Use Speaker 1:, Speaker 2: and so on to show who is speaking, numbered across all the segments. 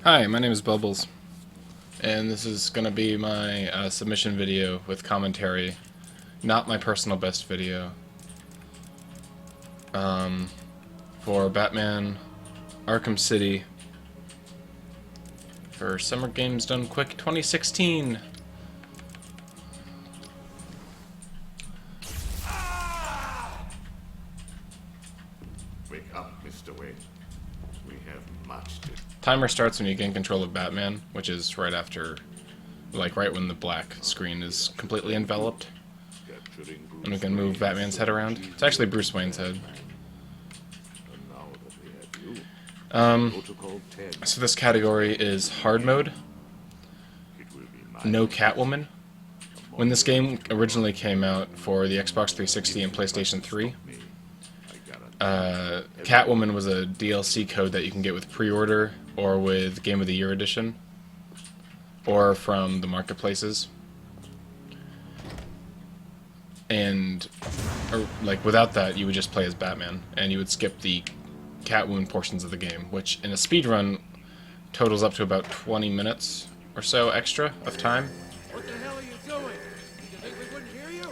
Speaker 1: Hi, my name is Bubbles, and this is going to be my submission video with commentary, not my personal best video, for Batman Arkham City for Summer Games Done Quick 2016.
Speaker 2: Wake up, Mr. Wayne. We have much to...
Speaker 1: Timer starts when you gain control of Batman, which is right after, like right when the black screen is completely enveloped. And we can move Batman's head around. It's actually Bruce Wayne's head. So this category is hard mode. No Catwoman. When this game originally came out for the Xbox 360 and PlayStation 3, Catwoman was a DLC code that you can get with pre-order or with Game of the Year edition or from the marketplaces. And like without that, you would just play as Batman and you would skip the Catwoman portions of the game, which in a speedrun totals up to about 20 minutes or so extra of time.
Speaker 3: What the hell are you doing? You think we wouldn't hear you?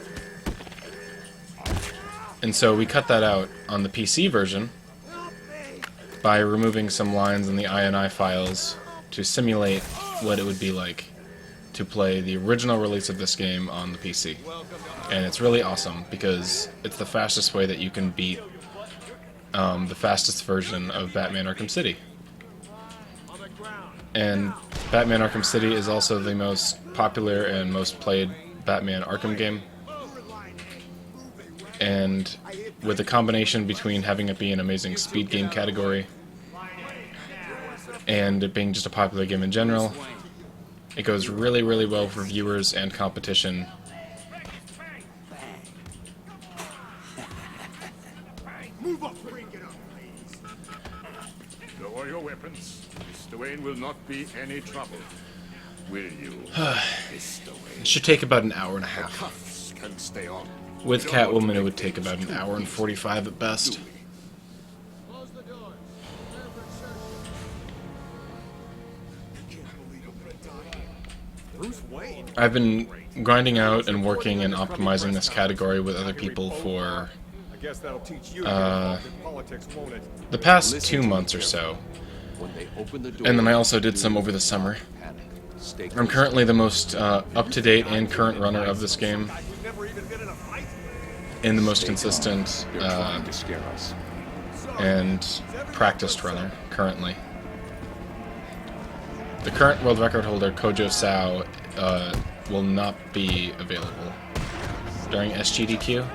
Speaker 1: And so we cut that out on the PC version by removing some lines in the INI files to simulate what it would be like to play the original release of this game on the PC. And it's really awesome because it's the fastest way that you can beat the fastest version of Batman Arkham City. And Batman Arkham City is also the most popular and most played Batman Arkham game. And with the combination between having it be an amazing speed game category and it being just a popular game in general, it goes really, really well for viewers and competition.
Speaker 2: Move up, bring it up, please. Lower your weapons. Mr. Wayne will not be any trouble. Will you, Mr. Wayne?
Speaker 1: It should take about an hour and a half.
Speaker 2: Cuffs can stay on.
Speaker 1: With Catwoman, it would take about an hour and 45 at best.
Speaker 3: Close the doors.
Speaker 2: Bruce Wayne?
Speaker 1: I've been grinding out and working and optimizing this category with other people for
Speaker 4: I guess that'll teach you politics, won't it?
Speaker 1: the past 2 months or so. And then I also did some over the summer. I'm currently the most up-to-date and current runner of this game, and the most consistent and practiced runner currently. The current world record holder, Kojo Sao, will not be available during SGDQ.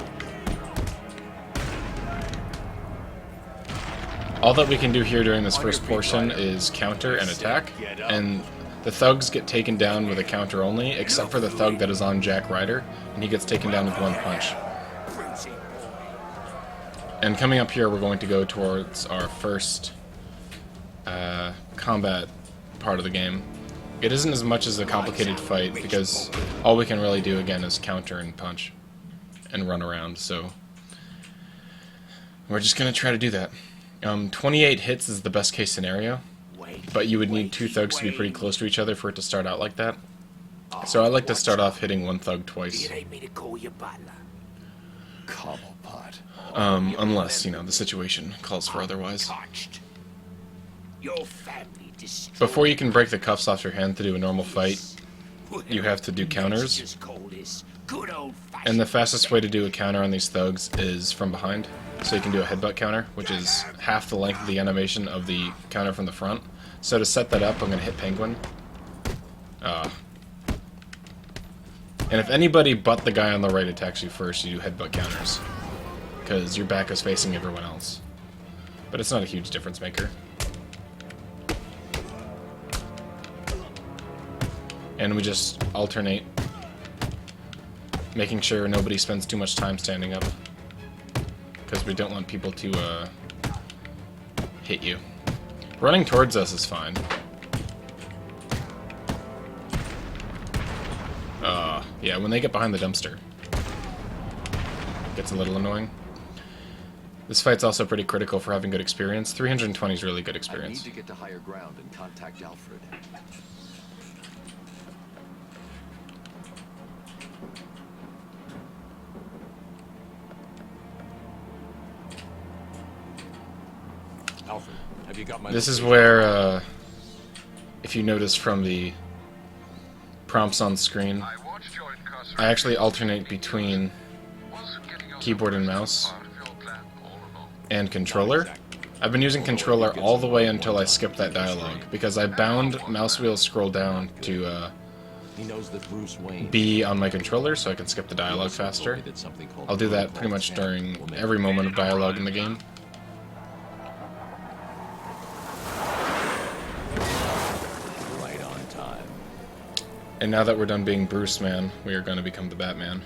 Speaker 1: All that we can do here during this first portion is counter and attack, and the thugs get taken down with a counter only, except for the thug that is on Jack Ryder, and he gets taken down with one punch. And coming up here, we're going to go towards our first combat part of the game. It isn't as much as a complicated fight, because all we can really do again is counter and punch and run around, so we're just going to try to do that. 28 hits is the best case scenario, but you would need two thugs to be pretty close to each other for it to start out like that. So I like to start off hitting one thug twice. Unless, you know, the situation calls for otherwise. Before you can break the cuffs off your hand to do a normal fight, you have to do counters. And the fastest way to do a counter on these thugs is from behind. So you can do a headbutt counter, which is half the length of the animation of the counter from the front. So to set that up, I'm going to hit Penguin. And if anybody but the guy on the right attacks you first, you do headbutt counters, because your back is facing everyone else. But it's not a huge difference maker. And we just alternate, making sure nobody spends too much time standing up, because we don't want people to hit you. Running towards us is fine. Yeah, when they get behind the dumpster, it gets a little annoying. This fight's also pretty critical for having good experience. 320 is really good
Speaker 5: I
Speaker 1: experience.
Speaker 5: need to get to higher ground and contact Alfred. Alfred, have you got my
Speaker 1: This is
Speaker 5: location?
Speaker 1: where, if you notice from the prompts on screen, I actually alternate between keyboard and mouse and controller. I've been using controller all the way until I skip that dialogue, because I bound mouse wheels scroll down to
Speaker 5: He knows that Bruce Wayne
Speaker 1: B on my controller so I can skip the dialogue faster. I'll do that pretty much during every moment of dialogue in the game.
Speaker 5: right on time.
Speaker 1: And now that we're done being Bruce Man, we are going to become the Batman,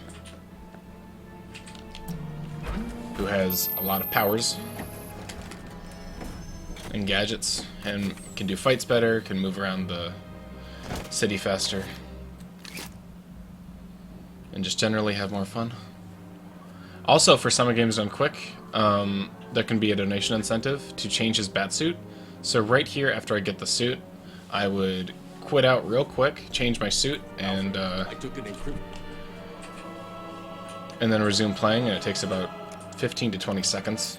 Speaker 1: who has a lot of powers and gadgets, and can do fights better, can move around the city faster, and just generally have more fun. Also, for Summer Games Done Quick, there can be a donation incentive to change his Batsuit. So right here, after I get the suit, I would quit out real quick, change my suit, and
Speaker 5: I took an
Speaker 1: then resume playing, and it takes about 15 to 20 seconds.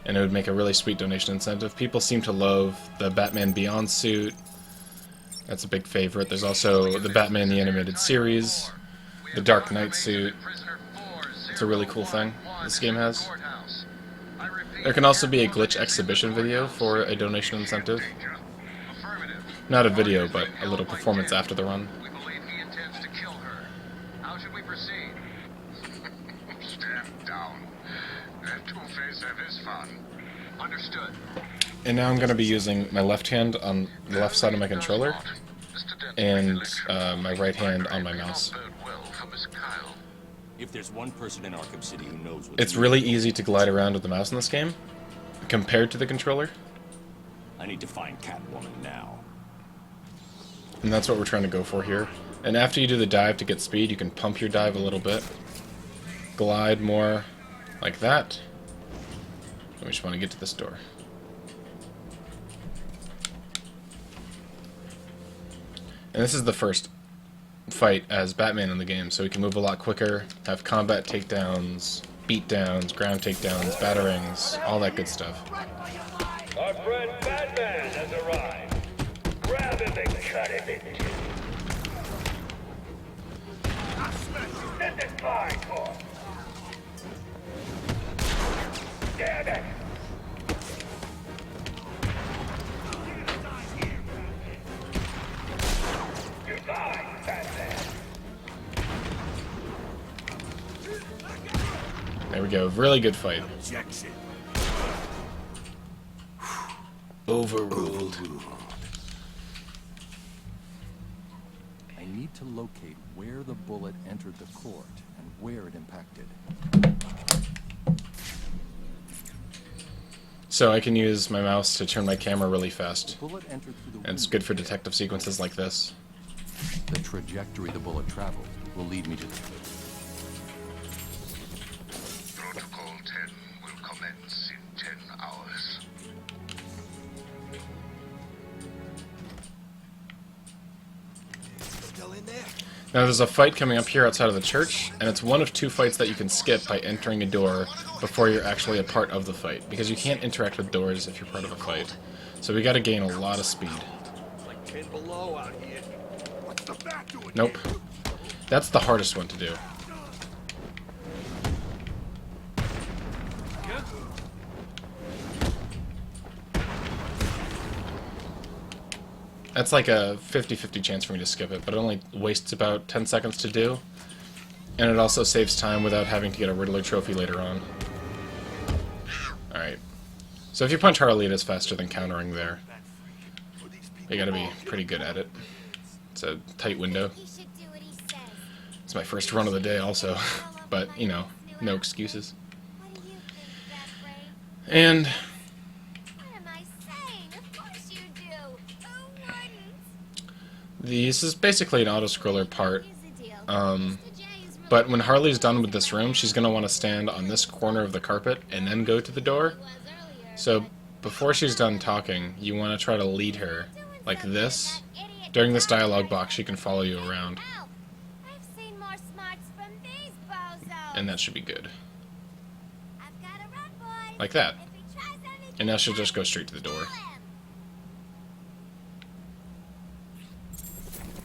Speaker 1: And it would make a really sweet donation incentive. People seem to love the Batman Beyond suit. That's a big favorite. There's also the Batman the Animated Series, the Dark Knight suit. It's a really cool thing this game has. There can also be a glitch exhibition video for a donation incentive. Not a video, but a little performance after the run.
Speaker 6: We believe he intends to kill her. How should we proceed? Stand down. Let Two-Face have his fun. Understood.
Speaker 1: And now I'm going to be using my left hand on the left side of my controller, and my right hand on my mouse.
Speaker 5: If there's one person in Arkham City who knows what
Speaker 1: It's really easy to glide around with the mouse in this game, compared to the controller,
Speaker 5: I need to find Catwoman now.
Speaker 1: and that's what we're trying to go for here. And after you do the dive to get speed, you can pump your dive a little bit, glide more, like that. And we just want to get to this door. And this is the first fight as Batman in the game, so we can move a lot quicker, have combat takedowns, beatdowns, ground takedowns, batarangs, all that good stuff.
Speaker 7: Our friend Batman has arrived. Grab him and cut him in two. This is my call. Damn it! Goodbye, Batman.
Speaker 1: There we go, really good fight.
Speaker 2: Objection.
Speaker 1: Overruled.
Speaker 5: I need to locate where the bullet entered the court and where it impacted.
Speaker 1: So I can use my mouse to turn my camera really fast.
Speaker 5: Bullet entered through the
Speaker 1: And it's
Speaker 5: window.
Speaker 1: good for detective sequences like this.
Speaker 5: The trajectory the bullet traveled will lead me to the...
Speaker 6: Protocol 10 will commence in 10 hours.
Speaker 3: Still in there?
Speaker 1: Now there's a fight coming up here outside of the church, and it's one of two fights that you can skip by entering a door before you're actually a part of the fight, because you can't interact with doors if you're part of a fight. So we gotta gain a lot of speed.
Speaker 4: Like 10 below out here.
Speaker 2: What's the bat doing?
Speaker 1: Nope. That's the hardest one to do. That's like a 50-50 chance for me to skip it, but it only wastes about 10 seconds to do. And it also saves time without having to get a Riddler trophy later on. Alright. So if you punch Harley, it is faster than countering there. You gotta be pretty good at it. It's a tight window.
Speaker 8: He should do what he says.
Speaker 1: It's my first run of the day also. But, you know, no excuses.
Speaker 8: What do you think, Bat
Speaker 1: And
Speaker 8: What am I saying? Of course you do. Who wouldn't?
Speaker 1: this is basically an auto-scroller part.
Speaker 8: Here's the deal.
Speaker 1: Um,
Speaker 8: Mr. J is
Speaker 1: But when Harley's done with this room, she's going to want to stand on this corner of the carpet and then go to the door. So before she's done talking, you want to try to lead her like this. During this dialogue box, she can follow you around.
Speaker 8: I've seen more smarts from these bozos.
Speaker 1: And that should be good.
Speaker 8: I've got a run, boys.
Speaker 1: Like that.
Speaker 8: If he tries anything,
Speaker 1: And now she'll just go straight to the door.
Speaker 8: kill him.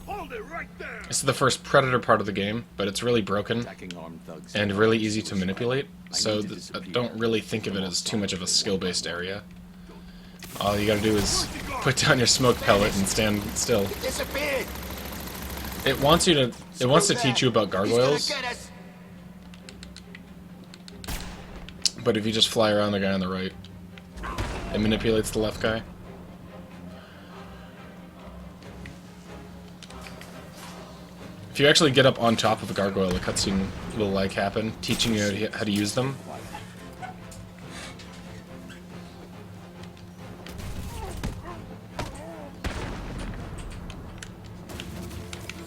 Speaker 2: Hold it right there!
Speaker 1: This is the first Predator part of the game, but it's really broken
Speaker 5: Attacking armed thugs
Speaker 1: and really easy to manipulate,
Speaker 5: I
Speaker 1: so
Speaker 5: need to
Speaker 1: I
Speaker 5: disappear.
Speaker 1: don't really think of it as too much of a skill-based area. All you gotta do is put down your smoke pellet and stand still.
Speaker 3: Disappeared.
Speaker 1: It wants to teach you about gargoyles,
Speaker 3: us.
Speaker 1: but if you just fly around the guy on the right, it manipulates the left guy. If you actually get up on top of a gargoyle, a cutscene will like happen, teaching you how to use them.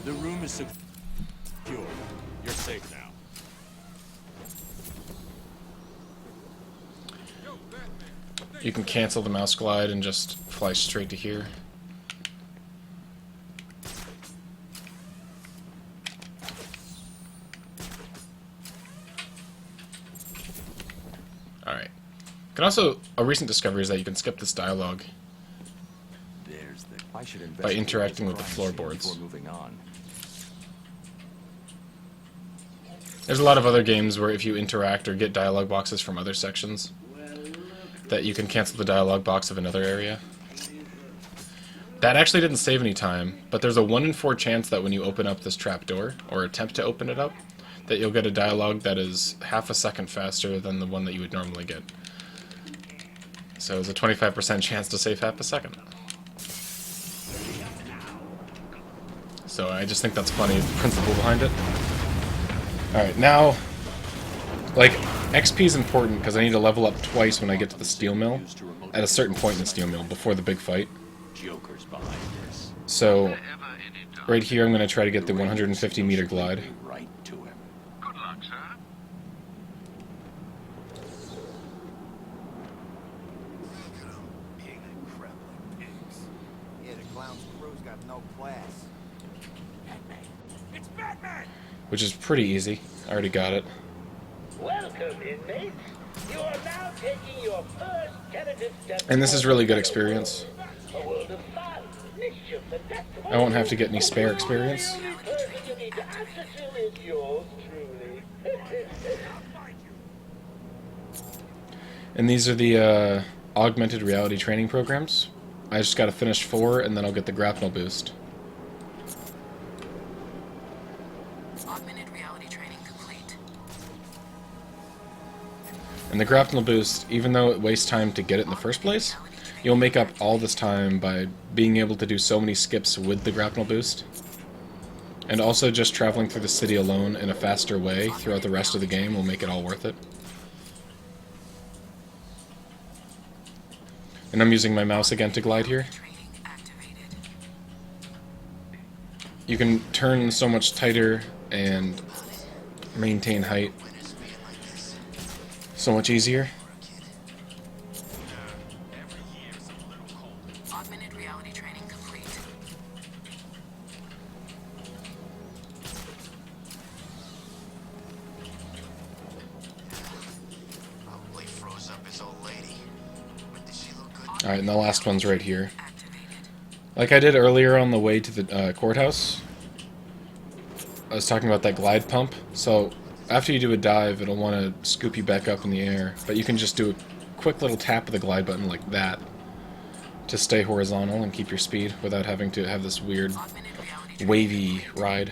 Speaker 5: The room is secure. You're safe now.
Speaker 1: You can cancel the mouse glide and just fly straight to here. Alright. A recent discovery is that you can skip this dialogue
Speaker 5: There's the. I should
Speaker 1: by
Speaker 5: investigate
Speaker 1: interacting with the
Speaker 5: crime scene
Speaker 1: floorboards.
Speaker 5: before moving on.
Speaker 1: There's a lot of other games where if you interact or get dialogue boxes from other sections, that you can cancel the dialogue box of another area. That actually didn't save any time, but there's a 1 in 4 chance that when you open up this trap door, or attempt to open it up, that you'll get a dialogue that is half a second faster than the one that you would normally get. So there's a 25% chance to save half a second. So I just think that's funny, the principle behind it. Alright, now, like, XP is important because I need to level up twice when I get to the steel mill, at a certain point in the steel mill, before the big fight.
Speaker 5: Joker's behind this.
Speaker 1: So, right here I'm going to try to get the 150 meter glide.
Speaker 5: Right to him.
Speaker 6: Good luck, sir.
Speaker 3: Big crappling pigs. Yeah, the clown's crew's got no class.
Speaker 2: It's Batman!
Speaker 1: Which is pretty easy. I already got it.
Speaker 7: Welcome, inmates. You are now taking your first tentative step.
Speaker 1: And this is really good experience.
Speaker 7: A world of fun, mischief, and death.
Speaker 1: I won't have to get any spare experience.
Speaker 7: The only person you need to answer to is yours truly.
Speaker 1: And these are the augmented reality training programs. I just got to finish 4 and then I'll get the grapnel boost.
Speaker 9: Augmented reality training complete.
Speaker 1: And the grapnel boost, even though it wastes time to get it in the first place, you'll make up all this time by being able to do so many skips with the grapnel boost. And also just traveling through the city alone in a faster way throughout the rest of the game will make it all worth it. And I'm using my mouse again to glide here.
Speaker 9: Training activated.
Speaker 1: You can turn so much tighter and maintain height so much easier.
Speaker 9: Augmented reality training complete.
Speaker 3: Probably froze up his old lady. But does she look good?
Speaker 1: Alright, and the last one's right here.
Speaker 9: Activated.
Speaker 1: Like I did earlier on the way to the courthouse, I was talking about that glide pump. So after you do a dive, it'll want to scoop you back up in the air, but you can just do a quick little tap of the glide button like that to stay horizontal and keep your speed without having to have this weird
Speaker 9: Augmented reality
Speaker 1: wavy ride.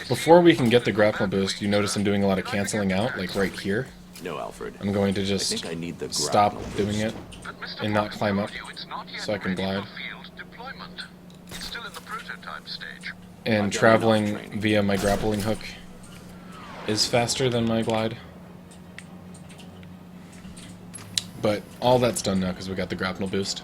Speaker 1: Before we can get the grapple boost, you notice I'm doing a lot of canceling out, like right here.
Speaker 5: No, Alfred.
Speaker 1: I'm going to
Speaker 5: I
Speaker 1: just
Speaker 5: think I need the
Speaker 1: stop
Speaker 5: grapnel
Speaker 1: doing it
Speaker 6: But Mr.
Speaker 1: and not
Speaker 6: White
Speaker 1: climb up
Speaker 6: told you it's not yet
Speaker 1: so I can
Speaker 6: ready
Speaker 1: glide.
Speaker 6: for field deployment. It's still in the prototype stage.
Speaker 1: And
Speaker 5: I've done
Speaker 1: traveling
Speaker 5: enough training.
Speaker 1: via my grappling hook is faster than my glide. But all that's done now because we got the grapnel boost.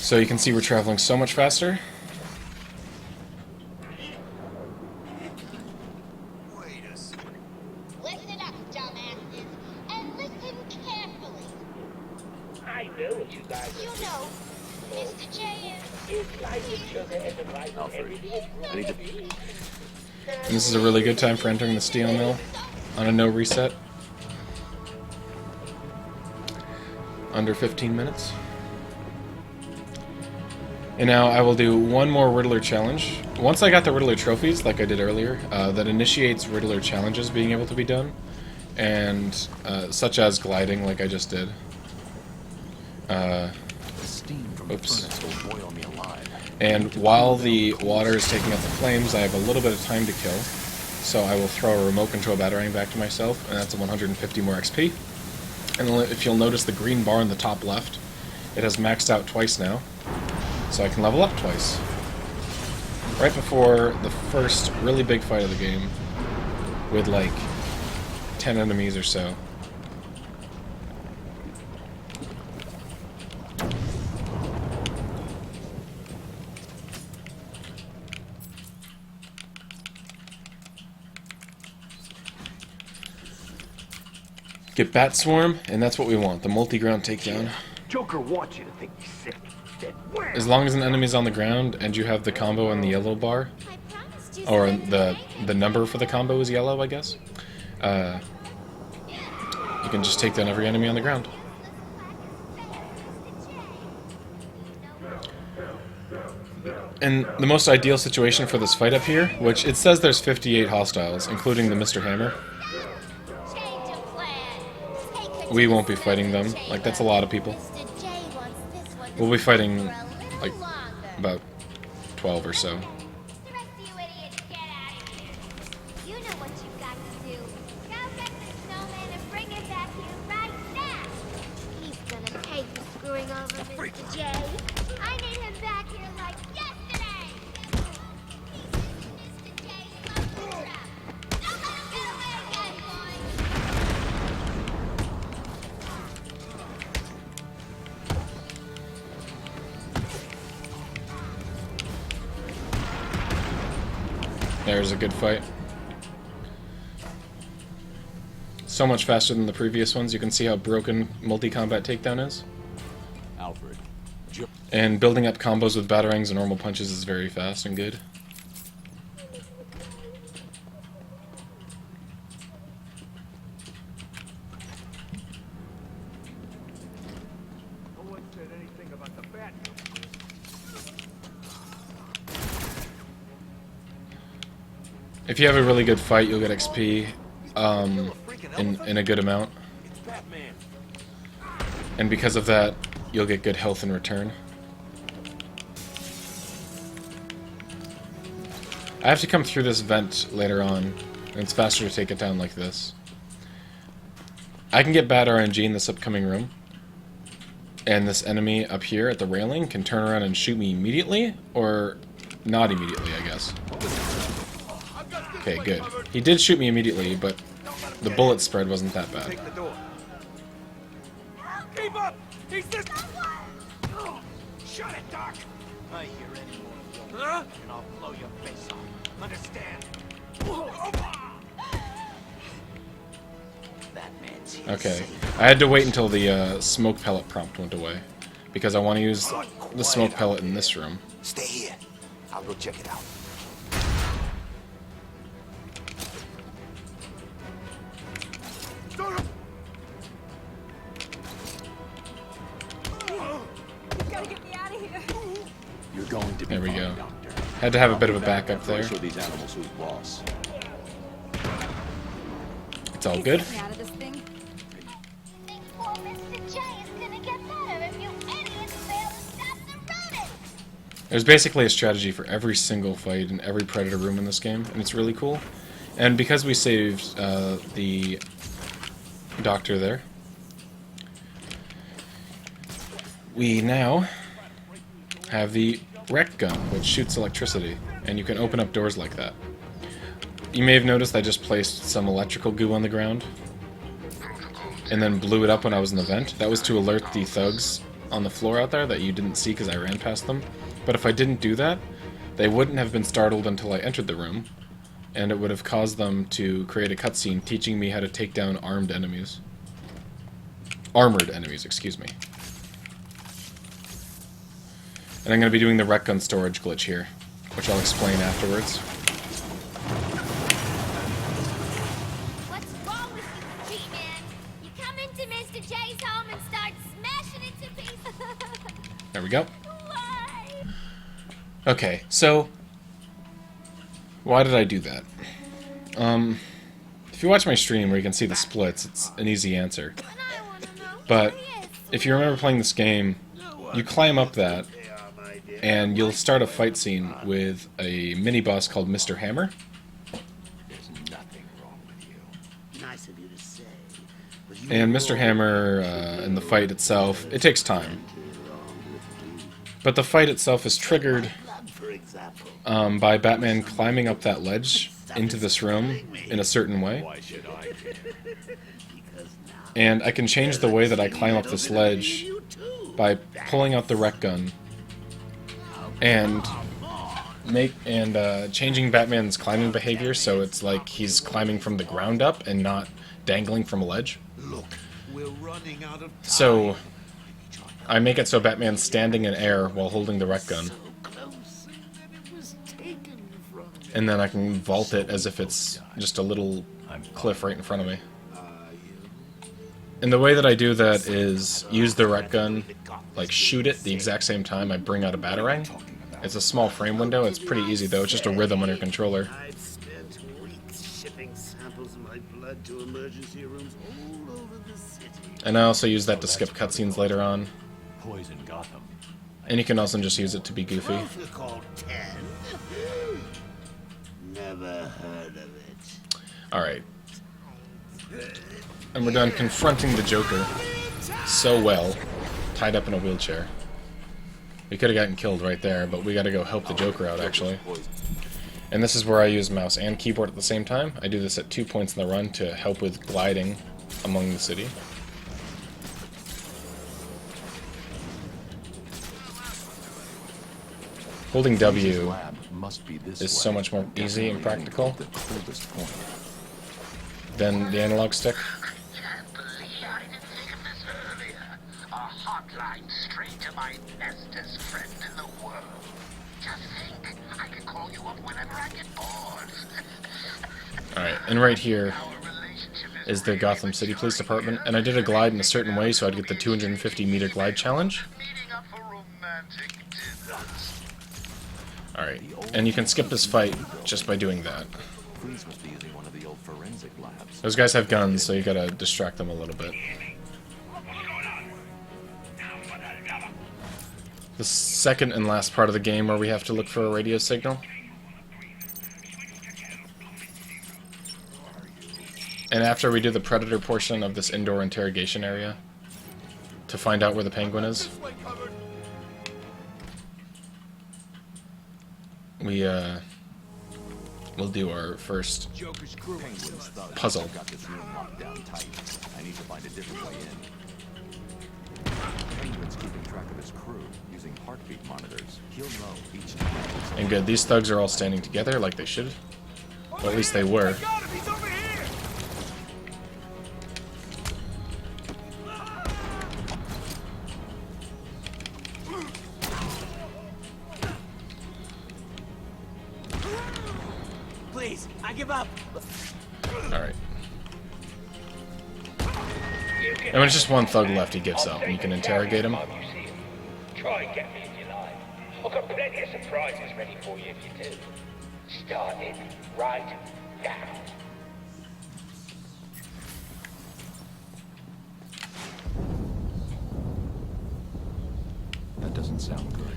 Speaker 1: So you can see we're traveling so much faster.
Speaker 3: Wait a second.
Speaker 8: Listen up, dumbasses, and listen carefully.
Speaker 7: I know what you guys
Speaker 8: You
Speaker 7: are
Speaker 8: know, Mr. J is...
Speaker 7: It's like the sugar and the rice and everything is groovy.
Speaker 1: And this is a really good time for entering the steel mill on a no reset. Under 15 minutes. And now I will do one more Riddler challenge. Once I got the Riddler trophies, like I did earlier, that initiates Riddler challenges being able to be done, and such as gliding, like I just did.
Speaker 5: The steam from the
Speaker 1: Oops.
Speaker 5: furnace will boil me alive.
Speaker 1: And while the water is taking out the flames, I have a little bit of time to kill, so I will throw a remote control batarang back to myself, and that's 150 more XP. And if you'll notice the green bar in the top left, it has maxed out twice now, so I can level up twice. Right before the first really big fight of the game, with like 10 enemies or so. Get Bat Swarm, and that's what we want, the multi-ground takedown.
Speaker 7: Joker wants you to think he's sick. Then where?
Speaker 1: As long as an enemy's on the ground and you have the combo in the yellow bar,
Speaker 8: I promised you
Speaker 1: or
Speaker 8: something
Speaker 1: the number for the combo is yellow, I guess, you can just take down every enemy on the ground. And the most ideal situation for this fight up here, which it says there's 58 hostiles, including the Mr. Hammer.
Speaker 8: Change of plan. Take
Speaker 1: We won't be fighting them. Like, that's a lot of people.
Speaker 8: Mr. J wants this one to
Speaker 1: We'll be fighting,
Speaker 8: for a little
Speaker 1: like,
Speaker 8: longer.
Speaker 1: about 12 or so.
Speaker 8: The rest of you idiots, get out of here. You know what you've got to do. Go get the snowman and bring him back here right now. He's gonna pay for screwing over Mr. J. I need him back here like yesterday. He's Mr. J's lucky trap. Don't let him get away again, boys.
Speaker 1: There's a good fight. So much faster than the previous ones. You can see how broken multi-combat takedown is.
Speaker 5: Alfred.
Speaker 1: And building up combos with batarangs and normal punches is very fast and good.
Speaker 4: No one said anything about the bat.
Speaker 1: If you have a really good fight, you'll get XP in a good amount.
Speaker 4: It's Batman.
Speaker 1: And because of that, you'll get good health in return. I have to come through this vent later on, and it's faster to take it down like this. I can get bad RNG in this upcoming room, and this enemy up here at the railing can turn around and shoot me immediately, or not immediately, I guess. Okay, good. He did shoot me immediately, but the bullet spread wasn't that bad.
Speaker 4: Take the door. Keep up! He's this. Shut it, Doc.
Speaker 3: I hear any more,
Speaker 4: Huh?
Speaker 3: and I'll blow your face off. Understand? Batman's here.
Speaker 1: Okay, I had to wait until the smoke pellet prompt went away, because I want to use the smoke pellet in this room.
Speaker 3: Stay here. I'll go check it out.
Speaker 5: You're going to be
Speaker 1: There we
Speaker 5: fine,
Speaker 1: go.
Speaker 5: Doctor.
Speaker 1: Had to have a bit of a backup there.
Speaker 5: Show these animals who's boss.
Speaker 1: It's all good.
Speaker 8: You think poor Mr. J is gonna get better if you idiots fail to stop the rodents?
Speaker 1: There's basically a strategy for every single fight in every Predator room in this game, and it's really cool. And because we saved the doctor there, we now have the wreck gun, which shoots electricity, and you can open up doors like that. You may have noticed I just placed some electrical goo on the ground, and then blew it up when I was in the vent. That was to alert the thugs on the floor out there that you didn't see because I ran past them. But if I didn't do that, they wouldn't have been startled until I entered the room, and it would have caused them to create a cutscene teaching me how to take down armed enemies. Armored enemies, excuse me. And I'm going to be doing the rec gun storage glitch here, which I'll explain afterwards.
Speaker 8: What's wrong with you, G-Man? You come into Mr. J's home and start smashing it to pieces.
Speaker 1: There we go.
Speaker 8: Why?
Speaker 1: Okay, so why did I do that? If you watch my stream where you can see the splits, it's an easy answer.
Speaker 8: And I wanna know
Speaker 1: But
Speaker 8: who he is.
Speaker 1: if you remember playing this game, you climb up that, and you'll start a fight scene with a mini-boss called Mr. Hammer.
Speaker 5: There's nothing wrong with you.
Speaker 10: Nice of you to say. But you
Speaker 1: And Mr. Hammer, in the fight itself, it takes time. But the fight itself is triggered
Speaker 10: for example.
Speaker 1: by Batman climbing up that ledge into this room in a certain way.
Speaker 4: Why should I care?
Speaker 10: Because now
Speaker 1: And I can change the way that I climb up this ledge
Speaker 10: you too.
Speaker 1: by pulling out the rec gun and changing Batman's climbing behavior so it's like he's climbing from the ground up and not dangling from a ledge.
Speaker 10: Look, we're running out of time.
Speaker 1: So I make it so Batman's standing in air while holding the rec gun,
Speaker 10: So close that it was taken from me.
Speaker 1: and then I can vault it as if it's just a little cliff right in front of me. And the way that I do that is use the rec gun, like shoot it the exact same time I bring out a Batarang. It's a small frame window, it's pretty easy though, it's just a rhythm on your controller.
Speaker 10: I've spent weeks shipping samples of my blood to emergency rooms all over the city.
Speaker 1: And I also use that to skip cutscenes later on.
Speaker 5: Poison Gotham.
Speaker 1: And you can also just use it to be goofy.
Speaker 10: Both are called 10. Never heard of it.
Speaker 1: Alright. And we're done confronting the Joker so well, tied up in a wheelchair. We could have gotten killed right there, but we gotta go help the Joker out, actually. And this is where I use mouse and keyboard at the same time. I do this at 2 points in the run to help with gliding among the city. Holding W
Speaker 5: Lab must be this
Speaker 1: is so
Speaker 5: way.
Speaker 1: much more easy and practical
Speaker 5: The coldest point.
Speaker 1: than the analog stick.
Speaker 6: Can't believe I didn't think of this earlier. A hotline straight to my bestest friend in the world. Just think, I can call you up whenever I get bored.
Speaker 1: Alright, and right here
Speaker 6: Our relationship
Speaker 1: is the Gotham City Police Department, and I did a glide in a certain way so I'd get the 250-meter glide challenge.
Speaker 6: meeting up for romantic dinners.
Speaker 1: Alright, and you can skip this fight just by doing that.
Speaker 5: Freeze must be using one of the old forensic labs.
Speaker 1: Those guys have guns, so you gotta distract them a little bit. The second and last part of the game where we have to look for a radio signal. And after we do the Predator portion of this indoor interrogation area, to find out where the Penguin is, we'll do our first
Speaker 5: Joker's crew Penguin's thugs
Speaker 1: puzzle.
Speaker 5: got this room locked down tight. I need to find a different way in. Penguin's keeping track of his crew using heartbeat monitors. He'll know each time.
Speaker 1: And good, these thugs are all standing together like they should. Well, at least they were.
Speaker 4: Got him! He's over here!
Speaker 3: Please, I give up.
Speaker 1: Alright. And when it's just one thug left, he gives up, and you can interrogate him.
Speaker 7: Try and get me if you like. I've got plenty of surprises ready for you if you do. Starting right now.
Speaker 5: That doesn't sound good.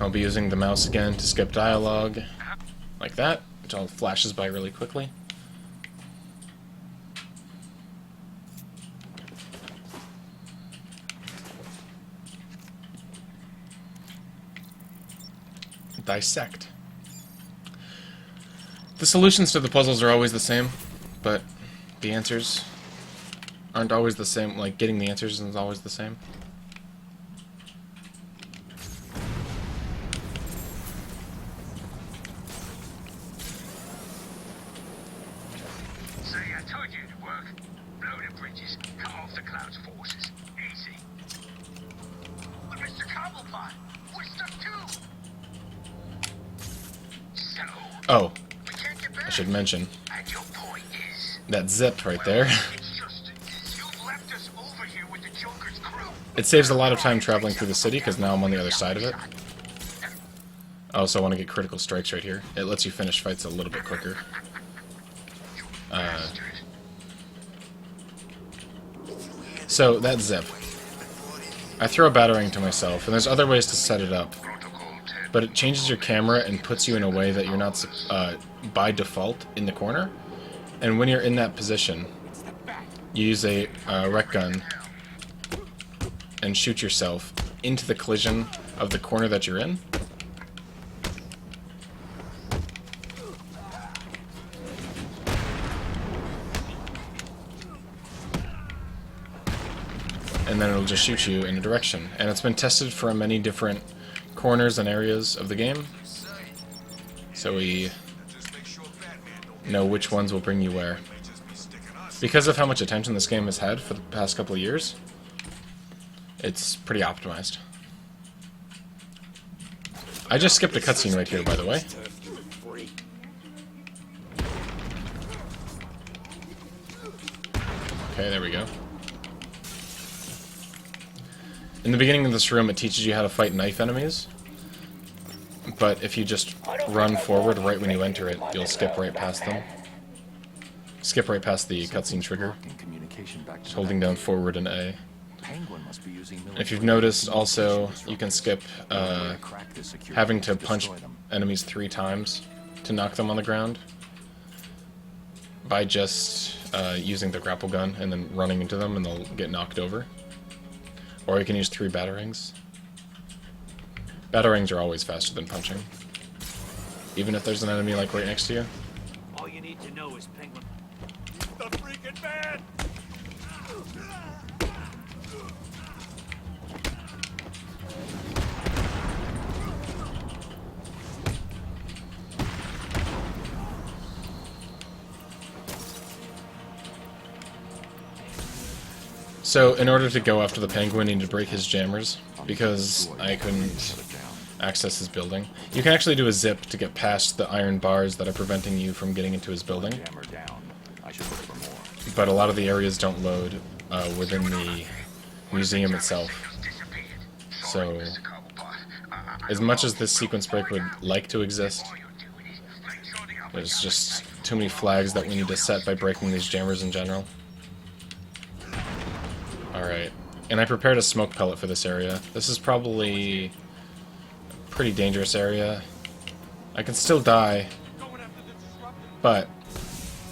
Speaker 1: I'll be using the mouse again to skip dialogue, like that, which all flashes by really quickly. Dissect. The solutions to the puzzles are always the same, but the answers aren't always the same. Like, getting the answers isn't always the same.
Speaker 6: on. We're stuck too. So,
Speaker 1: Oh,
Speaker 6: we can't get
Speaker 1: I
Speaker 6: back.
Speaker 1: should mention
Speaker 6: And your point is,
Speaker 1: that zip right there.
Speaker 6: it's just you've left us over here with the Joker's crew.
Speaker 1: It saves a lot of time traveling through the city because now I'm on the other side of it. I also want to get critical strikes right here. It lets you finish fights a little bit quicker. So, that zip. I throw a battering to myself, and there's other ways to set it up. But it changes your camera and puts you in a way that you're not, by default, in the corner. And when you're in that position, you use a rec gun and shoot yourself into the collision of the corner that you're in. And then it'll just shoot you in a direction. And it's been tested for many different corners and areas of the game, so we know which ones will bring you where. Because of how much attention this game has had for the past couple of years, it's pretty optimized. I just skipped a cutscene right here, by the way. Okay, there we go. In the beginning of this room, it teaches you how to fight knife enemies, but if you just run forward right when you enter it, you'll skip right past them. Skip right past the cutscene trigger, just holding down forward and A. If you've noticed, also, you can skip having to punch enemies 3 times to knock them on the ground by just using the grapple gun and then running into them and they'll get knocked over. Or you can use 3 batarings. Batarings are always faster than punching, even if there's an enemy like right next to you.
Speaker 10: All you need to know is Penguin.
Speaker 4: The freaking man!
Speaker 1: So, in order to go after the penguin, you need to break his jammers, because I couldn't access his building. You can actually do a zip to get past the iron bars that are preventing you from getting into his building. But a lot of the areas don't load within the museum itself. So, as much as this sequence break would like to exist, there's just too many flags that we need to set by breaking these jammers in general. Alright, and I prepared a smoke pellet for this area. This is probably a pretty dangerous area. I can still die, but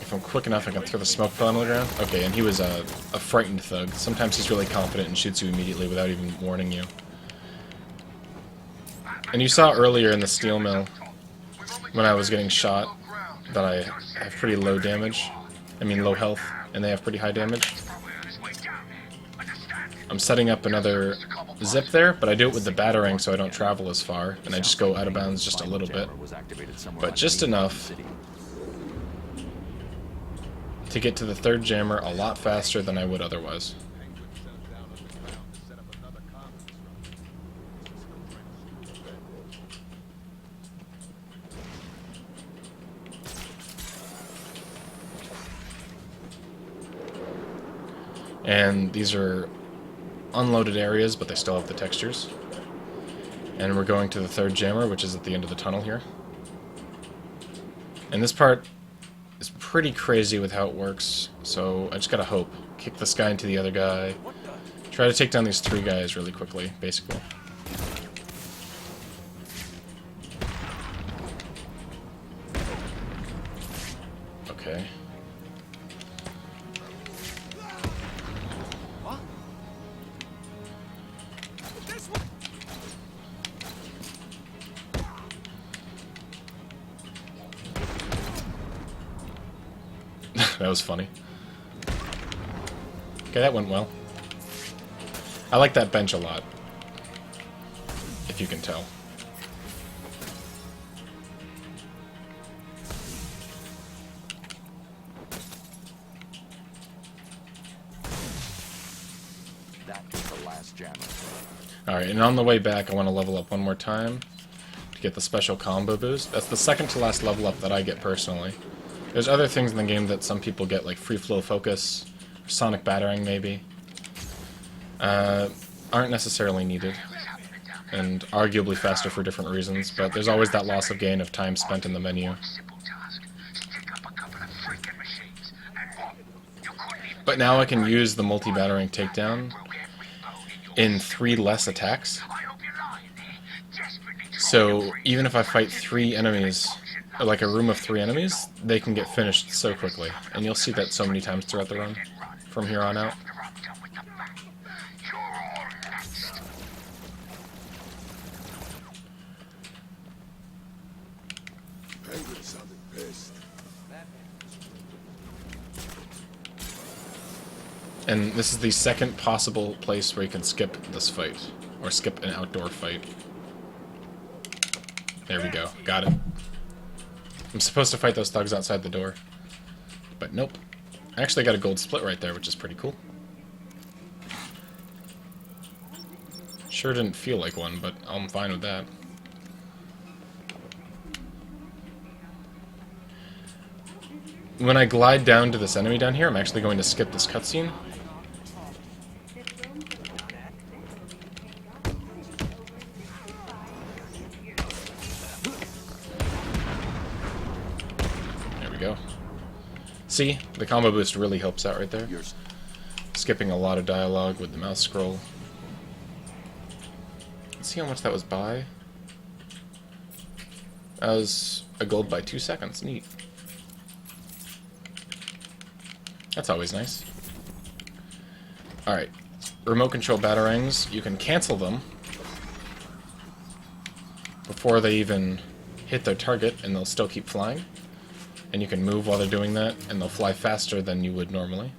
Speaker 1: if I'm quick enough I can throw the smoke pellet on the ground. Okay, and he was a frightened thug. Sometimes he's really confident and shoots you immediately without even warning you. And you saw earlier in the steel mill, when I was getting shot, that I have pretty low damage. I mean low health, and they have pretty high damage. I'm setting up another zip there, but I do it with the batarang so I don't travel as far, and I just go out of bounds just a little bit. But just enough to get to the 3rd jammer a lot faster than I would otherwise. And these are unloaded areas, but they still have the textures. And we're going to the 3rd jammer, which is at the end of the tunnel here. And this part is pretty crazy with how it works, so I just gotta hope. Kick this guy into the other guy. Try to take down these 3 guys really quickly, basically. Okay. That was funny. Okay, that went well. I like that bench a lot, if you can tell.
Speaker 5: That is the last jammer.
Speaker 1: Alright, Alright, and on the way back, I want to level up one more time to get the special combo boost. That's the second to last level up that I get personally. There's other things in the game that some people get, like free flow focus, or sonic battering maybe. Aren't necessarily needed, and arguably faster for different reasons, but there's always that loss of gain of time spent in the menu. But now I can use the multi-battering takedown in 3 less attacks. So even if I fight 3 enemies, like a room of 3 enemies, they can get finished so quickly. And you'll see that so many times throughout the run, from here on out. And this is the second possible place where you can skip this fight, or skip an outdoor fight. There we go, got it. I'm supposed to fight those thugs outside the door, but nope. I actually got a gold split right there, which is pretty cool. Sure didn't feel like one, but I'm fine with that. When I glide down to this enemy down here, I'm actually going to skip this cutscene. There we go. See, the combo boost really helps out right there. Skipping a lot of dialogue with the mouse scroll. Let's see how much that was by. That was a gold by 2 seconds. Neat. That's always nice. Alright. Remote control batarangs, you can cancel them before they even hit their target, and they'll still keep flying. And you can move while they're doing that, and they'll fly faster than you would normally.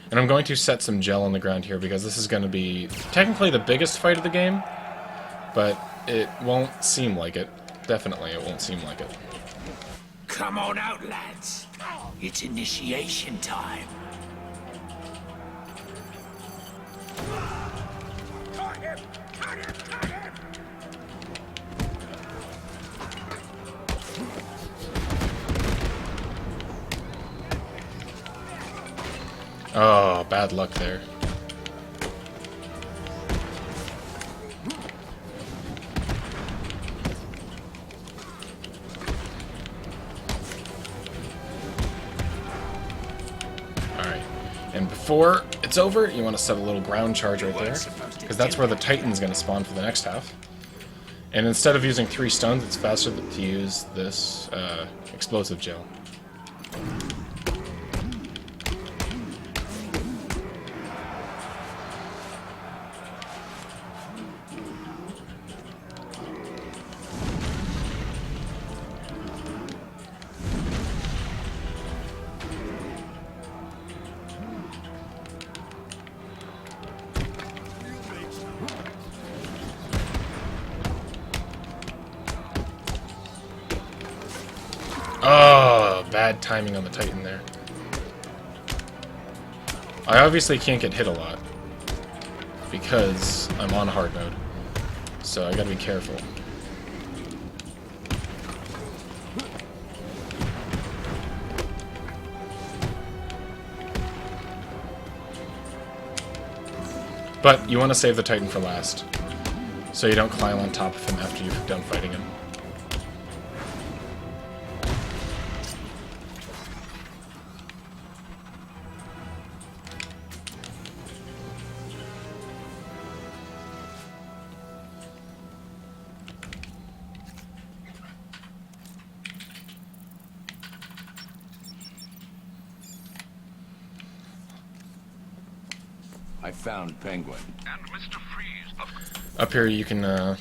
Speaker 1: And I'm going to set some gel on the ground here, because this is going to be technically the biggest fight of the game, but it won't seem like it. Definitely it won't seem like it.
Speaker 6: Come on out, lads. It's initiation time. Cut him! Cut him! Cut him!
Speaker 1: Oh, bad luck there. And before it's over, you want to set a little ground charge right there, because that's where the Titan's going to spawn for the next half. And instead of using 3 stones, it's faster to use this explosive gel. Oh, bad timing on the Titan there. I obviously can't get hit a lot because I'm on hard mode, so I gotta be careful. But you want to save the Titan for last, so you don't climb on top of him after you've done fighting him.
Speaker 5: I found Penguin.
Speaker 6: And Mr. Freeze.
Speaker 1: Up here you can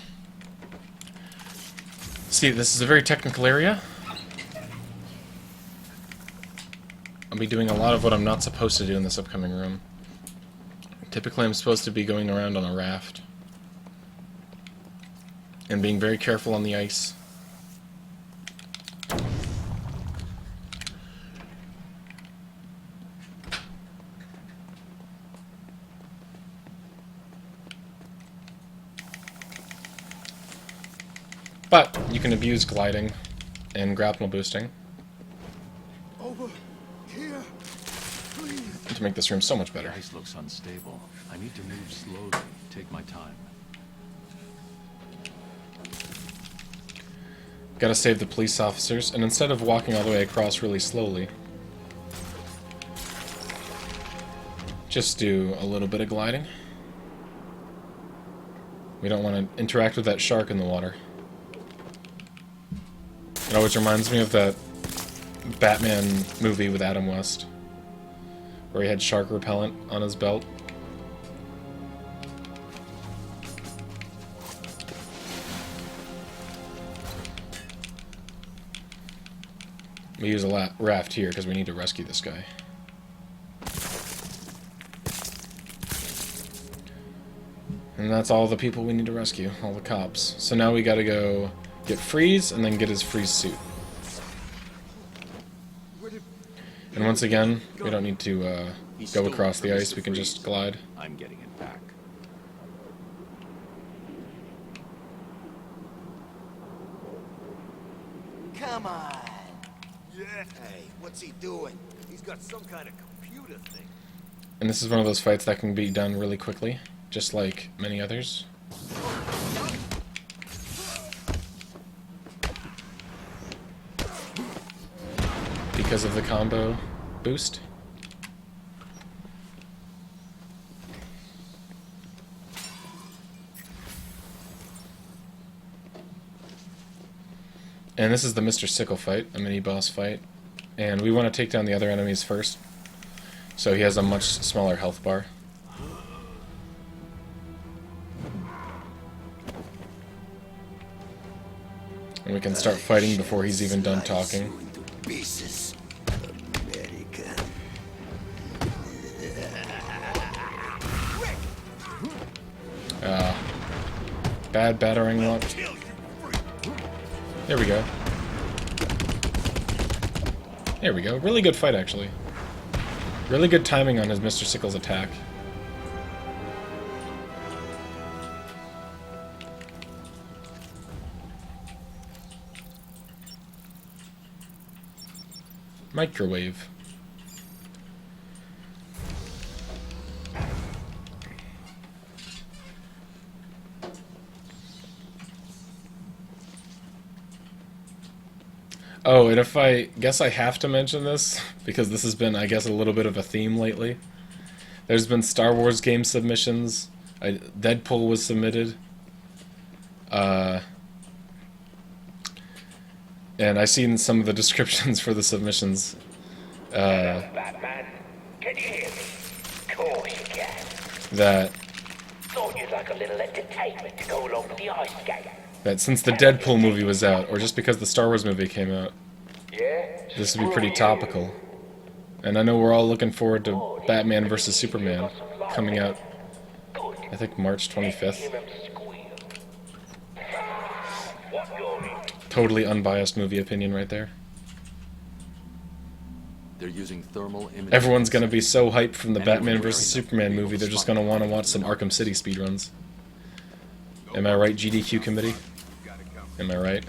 Speaker 1: see this is a very technical area. I'll be doing a lot of what I'm not supposed to do in this upcoming room. Typically I'm supposed to be going around on a raft and being very careful on the ice. But you can abuse gliding and grapple boosting
Speaker 10: Over here, please.
Speaker 1: to make this room so much better.
Speaker 5: The ice looks unstable. I need to move slowly. Take my time.
Speaker 1: Gotta save the police officers, and instead of walking all the way across really slowly, just do a little bit of gliding. We don't want to interact with that shark in the water. It always reminds me of that Batman movie with Adam West, where he had shark repellent on his belt. We use a raft here because we need to rescue this guy. And that's all the people we need to rescue, all the cops. So now we gotta go get Freeze and then get his Freeze suit. And once again, we don't need to go across the ice, we can just glide.
Speaker 5: I'm getting it back.
Speaker 3: Come on. Yeah. Hey, what's he doing? He's got some kind of computer thing.
Speaker 1: And this is one of those fights that can be done really quickly, just like many others. Because of the combo boost. And this is the Mr. Sickle fight, a mini-boss fight. And we want to take down the other enemies first, so he has a much smaller health bar. And we can start fighting before he's even done talking. Bad battering launch. There we go. There we go. Really good fight, actually. Really good timing on his Mr. Sickle's attack. Microwave. Oh, and if I guess I have to mention this, because this has been, I guess, a little bit of a theme lately. There's been Star Wars game submissions. Deadpool was submitted. And I've seen some of the descriptions for the submissions.
Speaker 7: Batman, can you hear me? Of course you can.
Speaker 1: That
Speaker 7: Thought you'd like a little entertainment to go along with the ice skate.
Speaker 1: that since the Deadpool movie was out, or just because the Star Wars movie came out,
Speaker 7: Yeah?
Speaker 1: this would be pretty topical. And I know we're all looking forward to Batman vs. Superman coming out, I think, March 25th. Totally unbiased movie opinion right there.
Speaker 5: They're using thermal imaging.
Speaker 1: Everyone's gonna be so hyped from the Batman vs. Superman movie, they're just gonna want to watch some Arkham City speedruns. Am I right, GDQ committee? Am I right?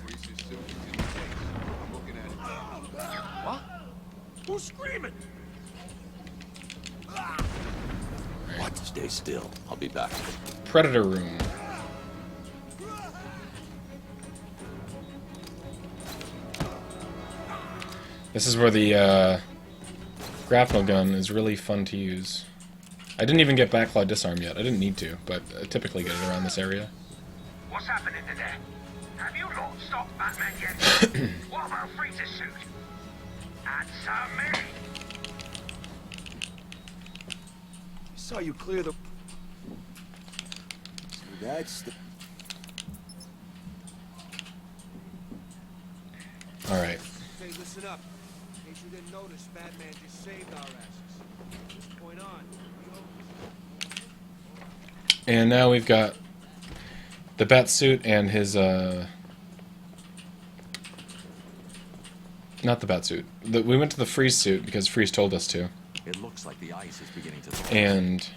Speaker 10: What? Who's screaming?
Speaker 5: What? Stay still. I'll be back.
Speaker 1: Predator Room. This is where the grapnel gun is really fun to use. I didn't even get Backclaw Disarm yet. I didn't need to, but I typically get it around this area.
Speaker 6: What's happening in there? Have you lot stopped Batman yet? What about Freeze's suit? Answer me!
Speaker 10: I saw you clear the... So that's the...
Speaker 1: Alright.
Speaker 10: Hey, listen up. In case you didn't notice, Batman just saved our asses. From this point on,
Speaker 1: And now we've got the bat suit and his, not the bat suit. We went to the Freeze suit because Freeze told us to.
Speaker 5: It looks like the ice is beginning to thaw.
Speaker 1: And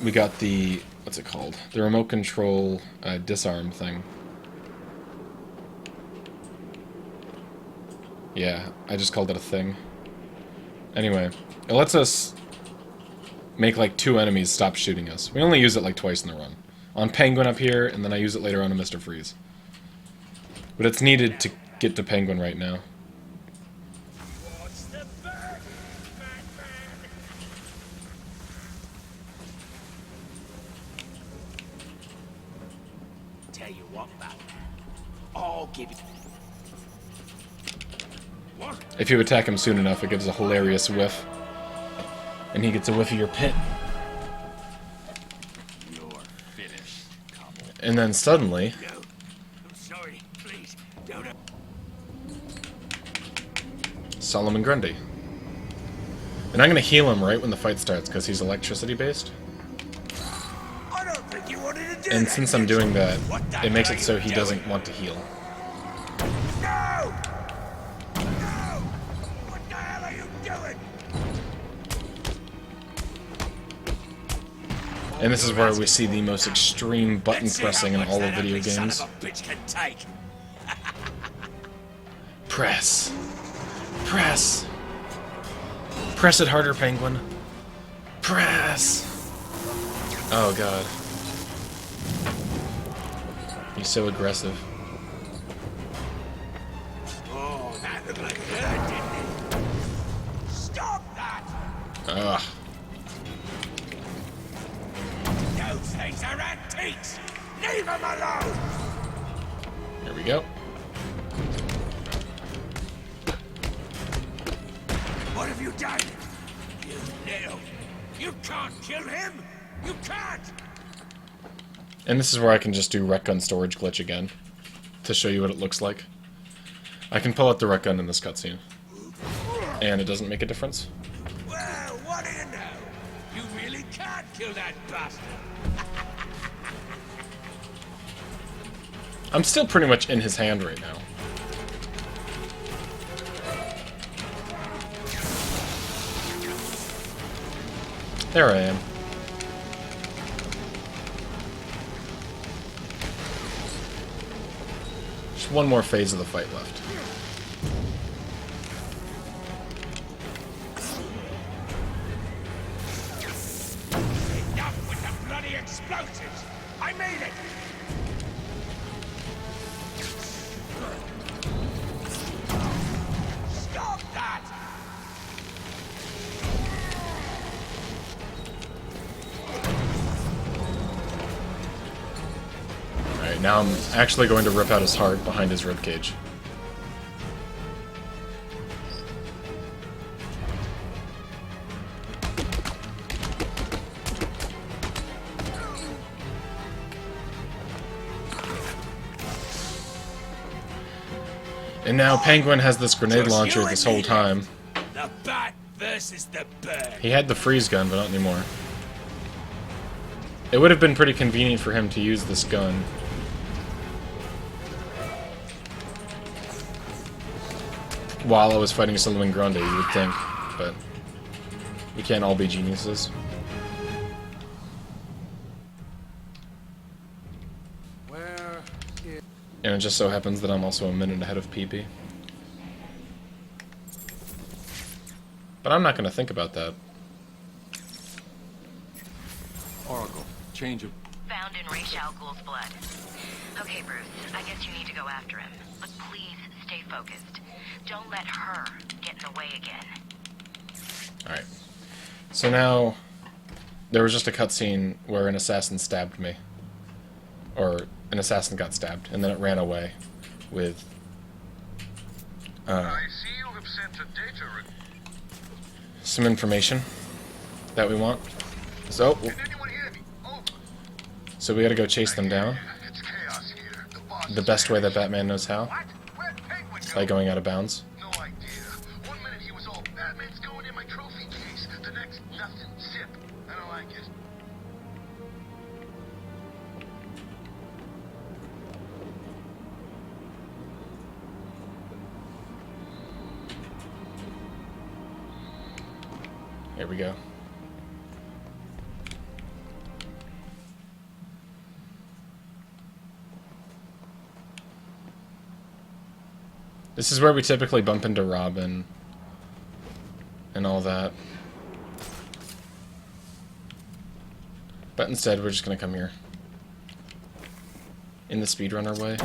Speaker 1: we got the, what's it called? The remote control disarm thing. Yeah, I just called it a thing. Anyway, it lets us make like 2 enemies stop shooting us. We only use it like twice in the run. On Penguin up here, and then I use it later on to Mr. Freeze. But it's needed to get to Penguin right now.
Speaker 7: What's the bird, Batman?
Speaker 3: Tell you what, Batman. I'll give it. What?
Speaker 1: If you attack him soon enough, it gives a hilarious whiff. And he gets a whiff of your pit.
Speaker 3: You're finished, couple.
Speaker 1: And then suddenly...
Speaker 3: No. I'm sorry. Please, don't.
Speaker 1: Solomon Grundy. And I'm going to heal him right when the fight starts, because he's electricity based.
Speaker 3: I don't think you wanted to do
Speaker 1: And
Speaker 3: that,
Speaker 1: since I'm
Speaker 3: did you?
Speaker 1: doing that,
Speaker 3: What the
Speaker 1: it makes
Speaker 3: hell
Speaker 1: it
Speaker 3: are
Speaker 1: so
Speaker 3: you
Speaker 1: he
Speaker 3: doing?
Speaker 1: doesn't want to heal.
Speaker 3: No! No! What the hell are you doing?
Speaker 1: And this is where we see the most extreme button
Speaker 3: Let's see how
Speaker 1: pressing in
Speaker 3: much
Speaker 1: all
Speaker 3: that
Speaker 1: of video
Speaker 3: ugly son
Speaker 1: games.
Speaker 3: of a bitch can take.
Speaker 1: Press. Press. Press it harder, Penguin. Press. Oh god. He's so aggressive.
Speaker 3: Oh, that looked like it hurt, didn't it? Stop that!
Speaker 1: Ugh.
Speaker 3: Those things are antiques! Leave them alone!
Speaker 1: Here we go.
Speaker 3: What have you done? You little... You can't kill him! You can't!
Speaker 1: And this is where I can just do Rec Gun storage glitch again, to show you what it looks like. I can pull out the Rec Gun in this cutscene, and it doesn't make a difference.
Speaker 3: Well, what do you know? You really can't kill that bastard!
Speaker 1: I'm still pretty much in his hand right now. There I am. Just one more phase of the fight left.
Speaker 3: Enough with the bloody explosives! I made it! Stop that!
Speaker 1: Alright, now I'm actually going to rip out his heart behind his ribcage. And now Penguin has this grenade
Speaker 3: Just
Speaker 1: launcher
Speaker 3: you
Speaker 1: this
Speaker 3: and
Speaker 1: whole
Speaker 3: me
Speaker 1: time.
Speaker 3: left. The bat versus the bird.
Speaker 1: He had the freeze gun, but not anymore. It would have been pretty convenient for him to use this gun. While I was fighting Solomon Grundy, you would think, but we can't all be geniuses. And it just so happens that I'm also a minute ahead of PP. But I'm not going to think about that.
Speaker 5: Oracle, change of...
Speaker 9: Found in Ra's al Ghul's blood. Okay, Bruce, I guess you need to go after him. But please stay focused. Don't let her get in the way again.
Speaker 1: Alright. So now, there was just a cutscene where an assassin stabbed me. Or an assassin got stabbed, and then it ran away with...
Speaker 6: I see you have sent a data
Speaker 1: some information that we want. So,
Speaker 6: Can anyone hear me? Over.
Speaker 1: so we gotta go chase them down.
Speaker 6: It's chaos here. The boss
Speaker 1: The
Speaker 6: is
Speaker 1: best way that
Speaker 6: vanished.
Speaker 1: Batman knows how.
Speaker 6: What? Where'd Penguin go?
Speaker 1: By going out of bounds.
Speaker 6: No idea. 1 minute he was all Batman's going in my trophy case. The next, nothing. Zip. I don't like it.
Speaker 1: Here we go. This is where we typically bump into Robin and all that. But instead, we're just going to come here. In the speedrunner way.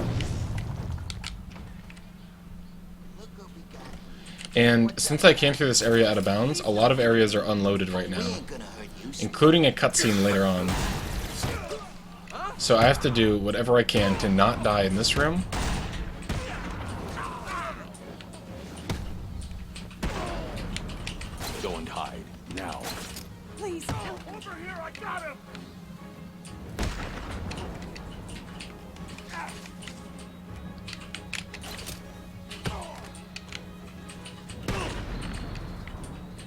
Speaker 1: And since I came through this area out of bounds, a lot of areas are unloaded right now. Including a cutscene later on. So I have to do whatever I can to not die in this room.
Speaker 5: Go and hide, now.
Speaker 2: Please help. Over here, I got him.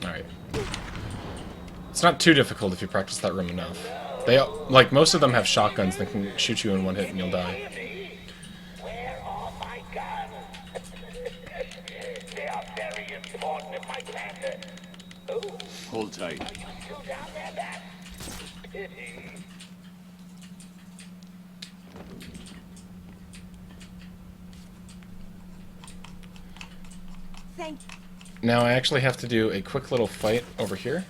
Speaker 1: Alright. It's not too difficult if you practice that room enough. They, like, most of them have shotguns that can shoot you in one hit and you'll die.
Speaker 7: Where are my guns? They are very important if I plan to... Ooh,
Speaker 5: Hold tight.
Speaker 7: are you still down there, that's pity.
Speaker 11: Thank
Speaker 1: Now I actually have to do a quick little fight over here.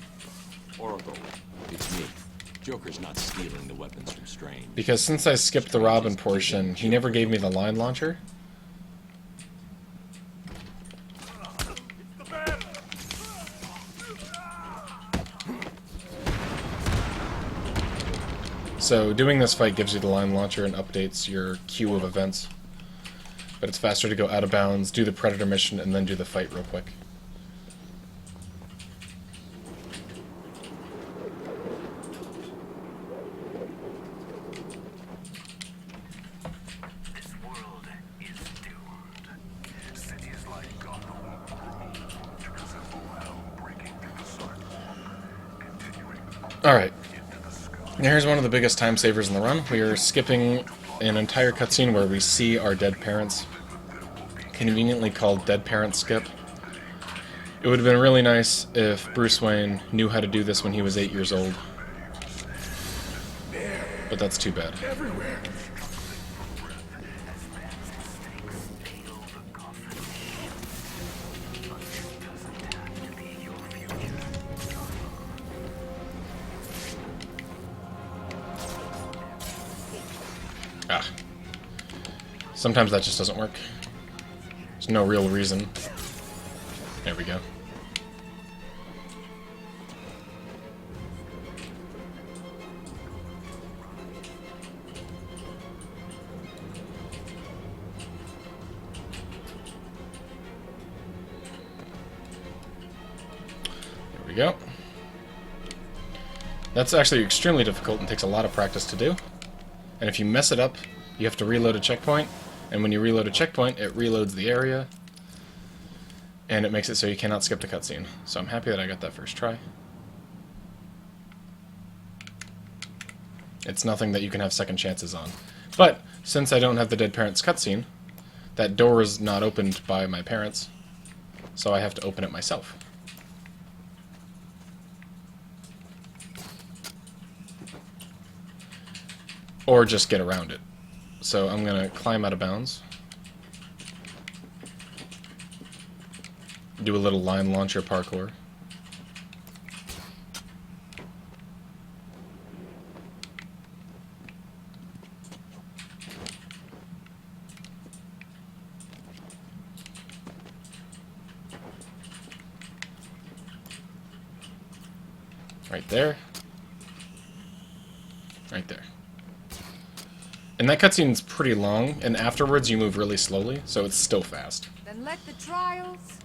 Speaker 5: Oracle, it's me. Joker's not stealing the weapons from Strange.
Speaker 1: Because since I skipped the Robin portion, he never gave me the line launcher. So doing this fight gives you the line launcher and updates your queue of events. But it's faster to go out of bounds, do the Predator mission, and then do the fight real quick.
Speaker 6: This world is doomed. Cities like Gotham to resemble hell breaking through the sidewalk, continuing
Speaker 1: Alright.
Speaker 6: into the sky.
Speaker 1: Here's one of the biggest time savers in the run. We are skipping an entire cutscene where we see our dead parents. Conveniently called Dead Parent Skip. It would have been really nice if Bruce Wayne knew how to do this when he was 8 years old. But that's too bad. Ah. Sometimes that just doesn't work. There's no real reason. There we go. There we go. That's actually extremely difficult and takes a lot of practice to do. And if you mess it up, you have to reload a checkpoint. And when you reload a checkpoint, it reloads the area. And it makes it so you cannot skip the cutscene. So I'm happy that I got that first try. It's nothing that you can have second chances on. But, since I don't have the Dead Parents cutscene, that door is not opened by my parents. So I have to open it myself. Or just get around it. So I'm going to climb out of bounds. Do a little line launcher parkour. Right there. Right there. And that cutscene's pretty long, and afterwards you move really slowly, so it's still fast.
Speaker 11: Then let the trials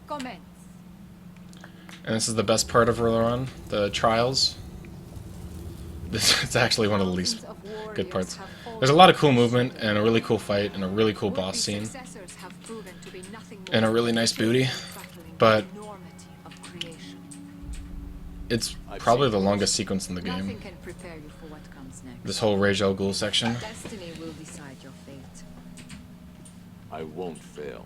Speaker 11: commence.
Speaker 1: And this is the best part of Run, the trials. This is actually one of the least good parts. There's a lot of cool movement, and a really cool fight, and a really cool boss scene. And a really nice booty. But it's probably the longest sequence in the game.
Speaker 11: Nothing can prepare you for what comes next.
Speaker 1: This whole Ra's al Ghul section.
Speaker 11: Destiny will decide your fate.
Speaker 5: I won't fail.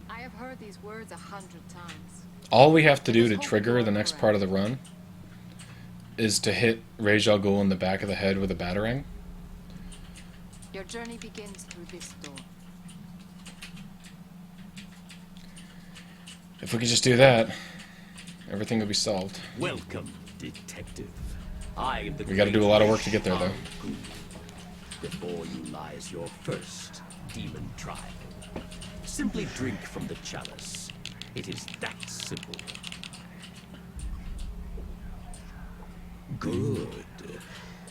Speaker 11: I have heard these words 100 times.
Speaker 1: All we have to do to trigger the next part of the run is to hit Ra's al Ghul in the back of the head with a batarang.
Speaker 11: Your journey begins through this door.
Speaker 1: If we could just do that, everything would be solved.
Speaker 12: Welcome, detective. I am the
Speaker 1: We gotta do a lot of work to get there, though.
Speaker 12: Before you lies your first demon trial. Simply drink from the chalice. It is that simple. Good.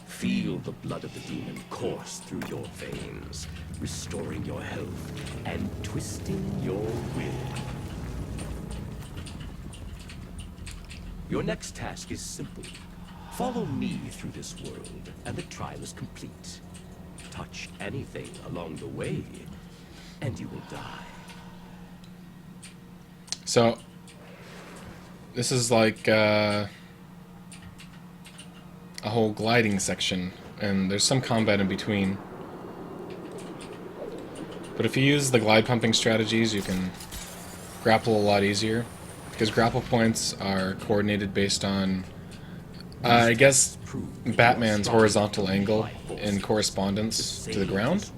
Speaker 12: Feel the blood of the demon course through your veins, restoring your health and twisting your will. Your next task is simple. Follow me through this world, and the trial is complete. Touch anything along the way, and you will die.
Speaker 1: So, this is like a whole gliding section, and there's some combat in between. But if you use the glide pumping strategies, you can grapple a lot easier, because grapple points are coordinated based on, I guess, Batman's horizontal angle in correspondence to the ground.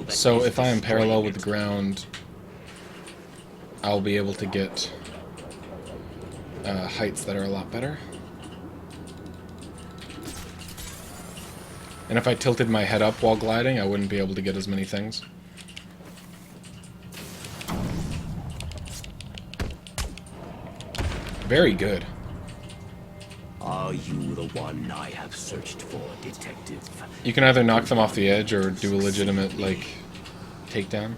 Speaker 1: So if I am parallel with the ground, I'll be able to get heights that are a lot better. And if I tilted my head up while gliding, I wouldn't be able to get as many things. Very good.
Speaker 12: Are you the one I have searched for, detective?
Speaker 1: You can either knock them off the edge or do a legitimate, like, takedown.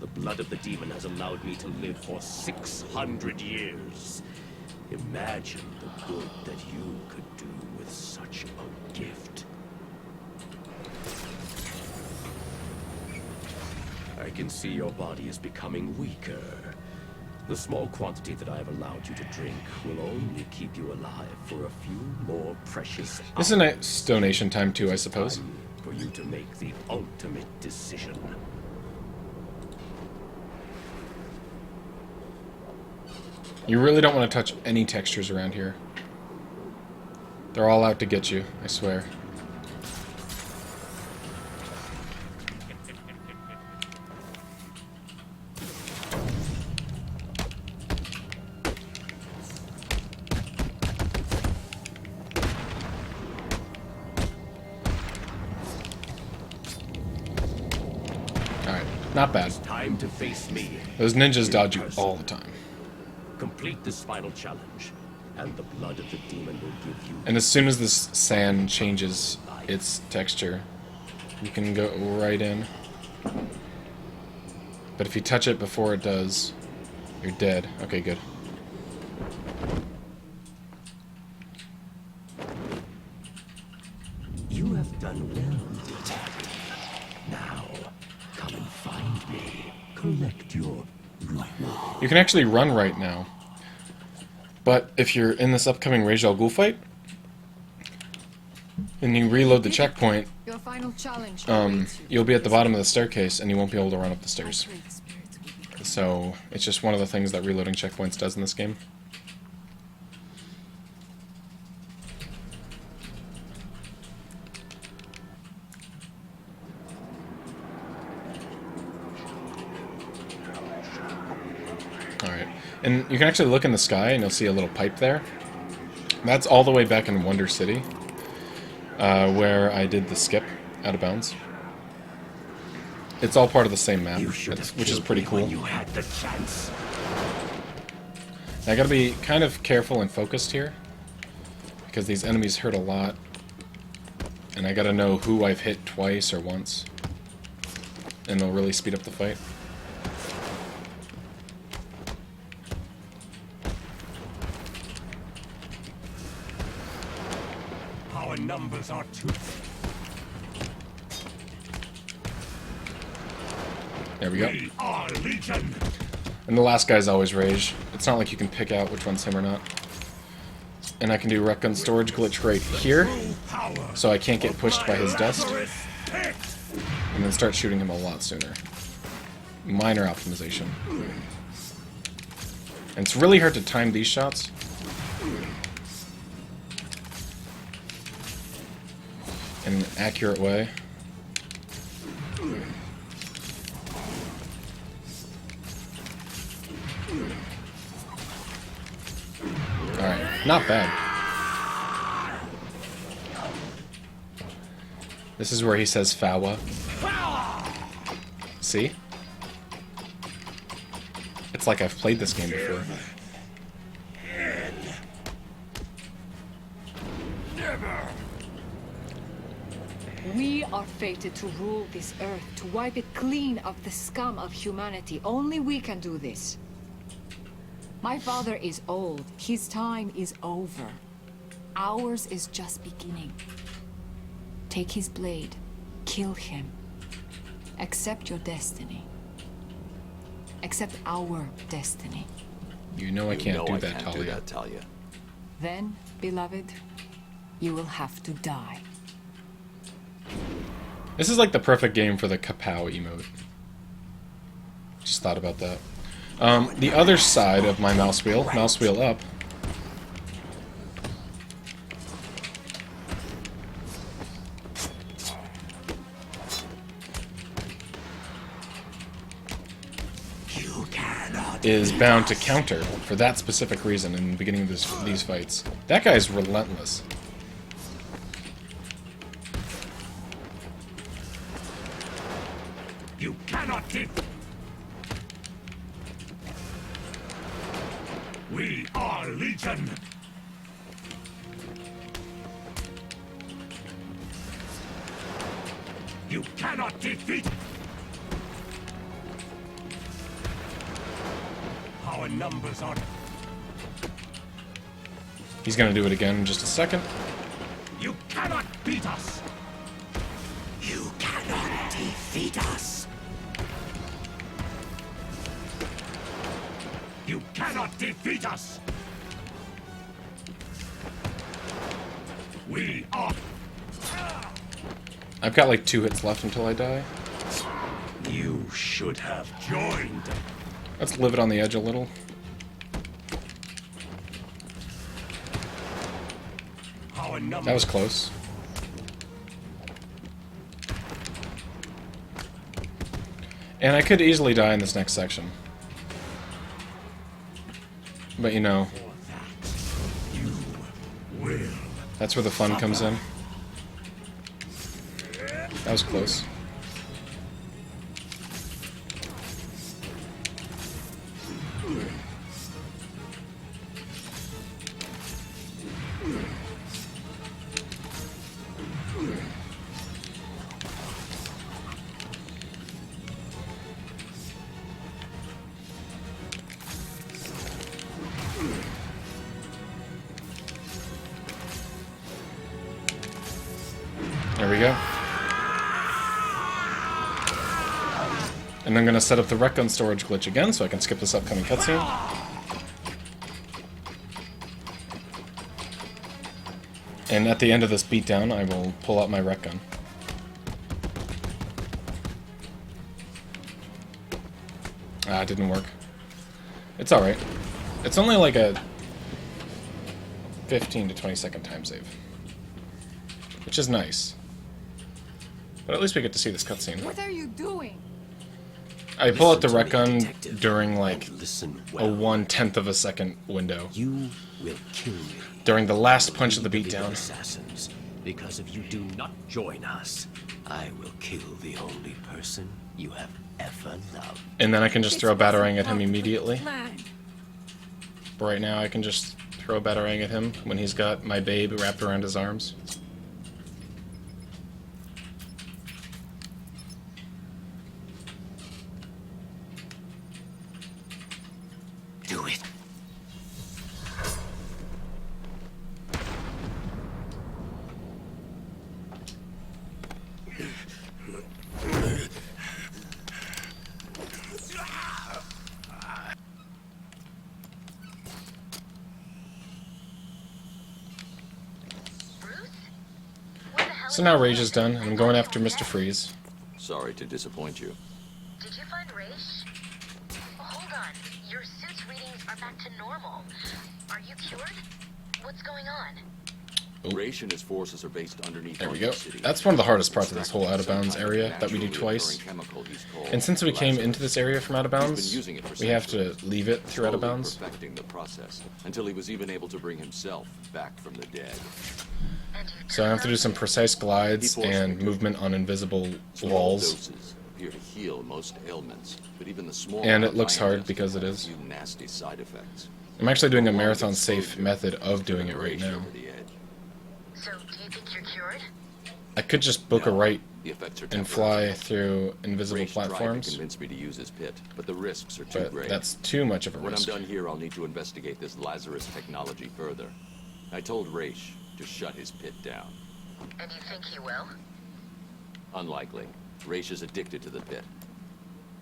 Speaker 12: The blood of the demon has allowed me to live for 600 years. Imagine the good that you could do with such a gift. I can see your body is becoming weaker. The small quantity that I have allowed you to drink will only keep you alive for a few more precious hours.
Speaker 1: This is a nice donation time too, I suppose.
Speaker 12: Time for you to make the ultimate decision.
Speaker 1: You really don't want to touch any textures around here. They're all out to get you, I swear. Alright, not bad.
Speaker 12: It's time to face me.
Speaker 1: Those ninjas dodge you all the time.
Speaker 12: Complete this final challenge, and the blood of the demon will give you...
Speaker 1: And as soon as this sand changes its texture, you can go right in. But if you touch it before it does, you're dead. Okay, good.
Speaker 12: You have done well, detective. Now, come and find me. Collect your reward.
Speaker 1: You can actually run right now. But if you're in this upcoming Ra's al Ghul fight, and you reload the checkpoint,
Speaker 11: Your final challenge
Speaker 1: you'll be at the bottom of the staircase and you won't be able to run up the stairs. So it's just one of the things that reloading checkpoints does in this game. Alright, and you can actually look in the sky and you'll see a little pipe there. That's all the way back in Wonder City, where I did the skip out of bounds. It's all part of the same map, which is pretty cool.
Speaker 12: You had the chance.
Speaker 1: I gotta be kind of careful and focused here, because these enemies hurt a lot, and I gotta know who I've hit twice or once, and they'll really speed up the fight.
Speaker 12: Our numbers are too...
Speaker 1: There we go.
Speaker 12: We are Legion.
Speaker 1: And the last guy's always Rage. It's not like you can pick out which one's him or not. And I can do Wreck Gun Storage Glitch right here, so I can't get pushed by his dust. And then start shooting him a lot sooner. Minor optimization. And it's really hard to time these shots. In an accurate way. Alright, not bad. This is where he says Fawa. See? It's like I've played this game before.
Speaker 11: We are fated to rule this earth, to wipe it clean of the scum of humanity. Only we can do this. My father is old. His time is over. Ours is just beginning. Take his blade. Kill him. Accept your destiny. Accept our destiny.
Speaker 1: You know I can't do that,
Speaker 5: Talia.
Speaker 11: Then, beloved, you will have to die.
Speaker 1: This is like the perfect game for the kapow emote. Just thought about that. The other side of my mouse wheel up, is bound to counter for that specific reason in the beginning of these fights. That guy's relentless.
Speaker 12: You cannot keep. We are Legion. You cannot defeat. Our numbers are.
Speaker 1: He's gonna do it again in just a second.
Speaker 12: You cannot beat us. You cannot defeat us. You cannot defeat us. We are.
Speaker 1: I've got like 2 hits left until I die.
Speaker 12: You should have joined.
Speaker 1: Let's live it on the edge a little. That was close. And I could easily die in this next section. But you know, that's where the fun comes in. That was close. There we go. And I'm going to set up the rec gun storage glitch again so I can skip this upcoming cutscene. And at the end of this beatdown, I will pull out my rec gun. Ah, it didn't work. It's alright. It's only like a 15 to 20 second time save. Which is nice. But at least we get to see this cutscene.
Speaker 11: What are you doing?
Speaker 1: I pull out the rec gun during like a 1/10 of a second window.
Speaker 12: You will kill me.
Speaker 1: During the last punch of the beatdown.
Speaker 12: Assassins, because if you do not join us, I will kill the only person you have ever loved.
Speaker 1: And then I can just throw a batarang at him immediately. But right now I can just throw a batarang at him when he's got my babe wrapped around his arms.
Speaker 12: Do it.
Speaker 1: So now Rage is done, and I'm going after Mr. Freeze.
Speaker 5: Sorry to disappoint you.
Speaker 9: Did you find Raish? Hold hold on. Your suit's readings are back to normal. Are you cured? What's going on?
Speaker 5: Raish and his forces are based underneath.
Speaker 1: There we go.
Speaker 5: Arkham City.
Speaker 1: That's one of the hardest parts of this whole out-of-bounds area that we do twice. And since we came into this area from out-of-bounds, we have to leave it through out-of-bounds.
Speaker 5: Perfecting the process until he was even able to bring himself back from the dead.
Speaker 1: So I have to do some precise glides and movement on invisible walls.
Speaker 5: Doses appear to heal most ailments, but even the small
Speaker 1: And it looks hard because it is.
Speaker 5: nasty side effects.
Speaker 1: I'm actually doing a marathon-safe method of doing it right now.
Speaker 9: So, do you think you're cured?
Speaker 1: I could just book a right
Speaker 5: The effects are
Speaker 1: and
Speaker 5: temporary.
Speaker 1: fly through invisible
Speaker 5: Raish tried to
Speaker 1: platforms,
Speaker 5: convince me to use his pit, but the risks are too
Speaker 1: but
Speaker 5: great.
Speaker 1: that's too much of a
Speaker 5: When
Speaker 1: risk.
Speaker 5: I'm done here, I'll need to investigate this Lazarus technology further. I told Raish to shut his pit down.
Speaker 9: And you think he will?
Speaker 5: Unlikely. Raish is addicted to the pit.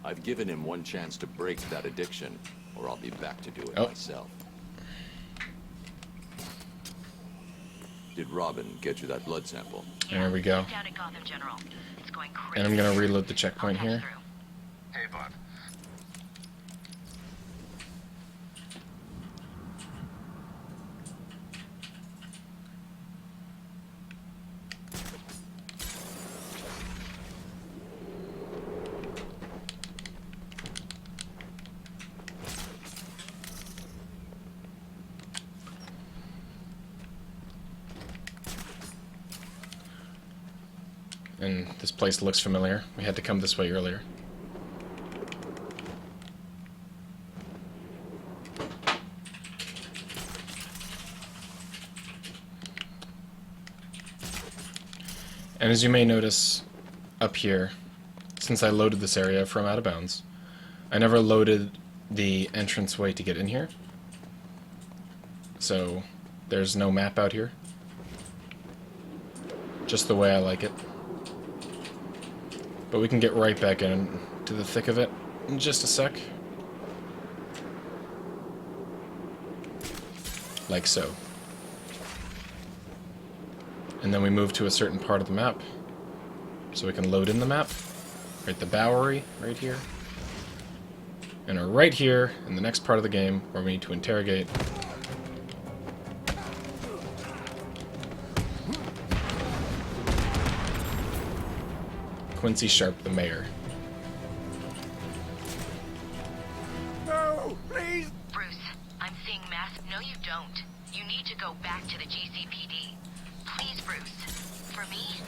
Speaker 5: I've given him one chance to break that addiction, or I'll be back to do it myself. Did Robin get you that blood sample?
Speaker 1: There we go.
Speaker 9: Down at Gotham General. It's going crazy.
Speaker 1: And I'm going to reload the checkpoint here.
Speaker 6: Hey, bud.
Speaker 1: And this place looks familiar. We had to come this way earlier. And as you may notice up here, since I loaded this area from out of bounds, I never loaded the entranceway to get in here. So there's no map out here. Just the way I like it. But we can get right back into the thick of it in just a sec. Like so. And then we move to a certain part of the map. So we can load in the map. Right, the Bowery, right here. And we're right here in the next part of the game where we need to interrogate Quincy Sharp, the mayor.
Speaker 10: No, please!
Speaker 9: Bruce, I'm seeing mass. No, you don't. You need to go back to the GCPD. Please, Bruce. For me?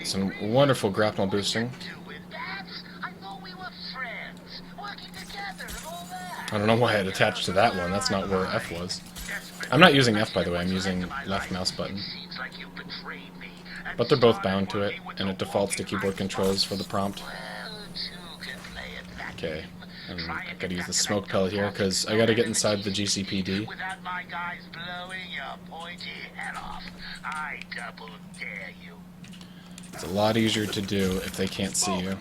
Speaker 1: Some wonderful grapnel boosting. I don't know why it attached to that one. That's not where F was. I'm not using F, by the way. I'm using left mouse button. But they're both bound to it, and it defaults to keyboard controls for the prompt. Okay. I gotta use the smoke pellet here, because I gotta get inside the GCPD.
Speaker 6: Without my guys blowing your pointy head off, I double dare you.
Speaker 1: It's a lot easier to do if they can't see you.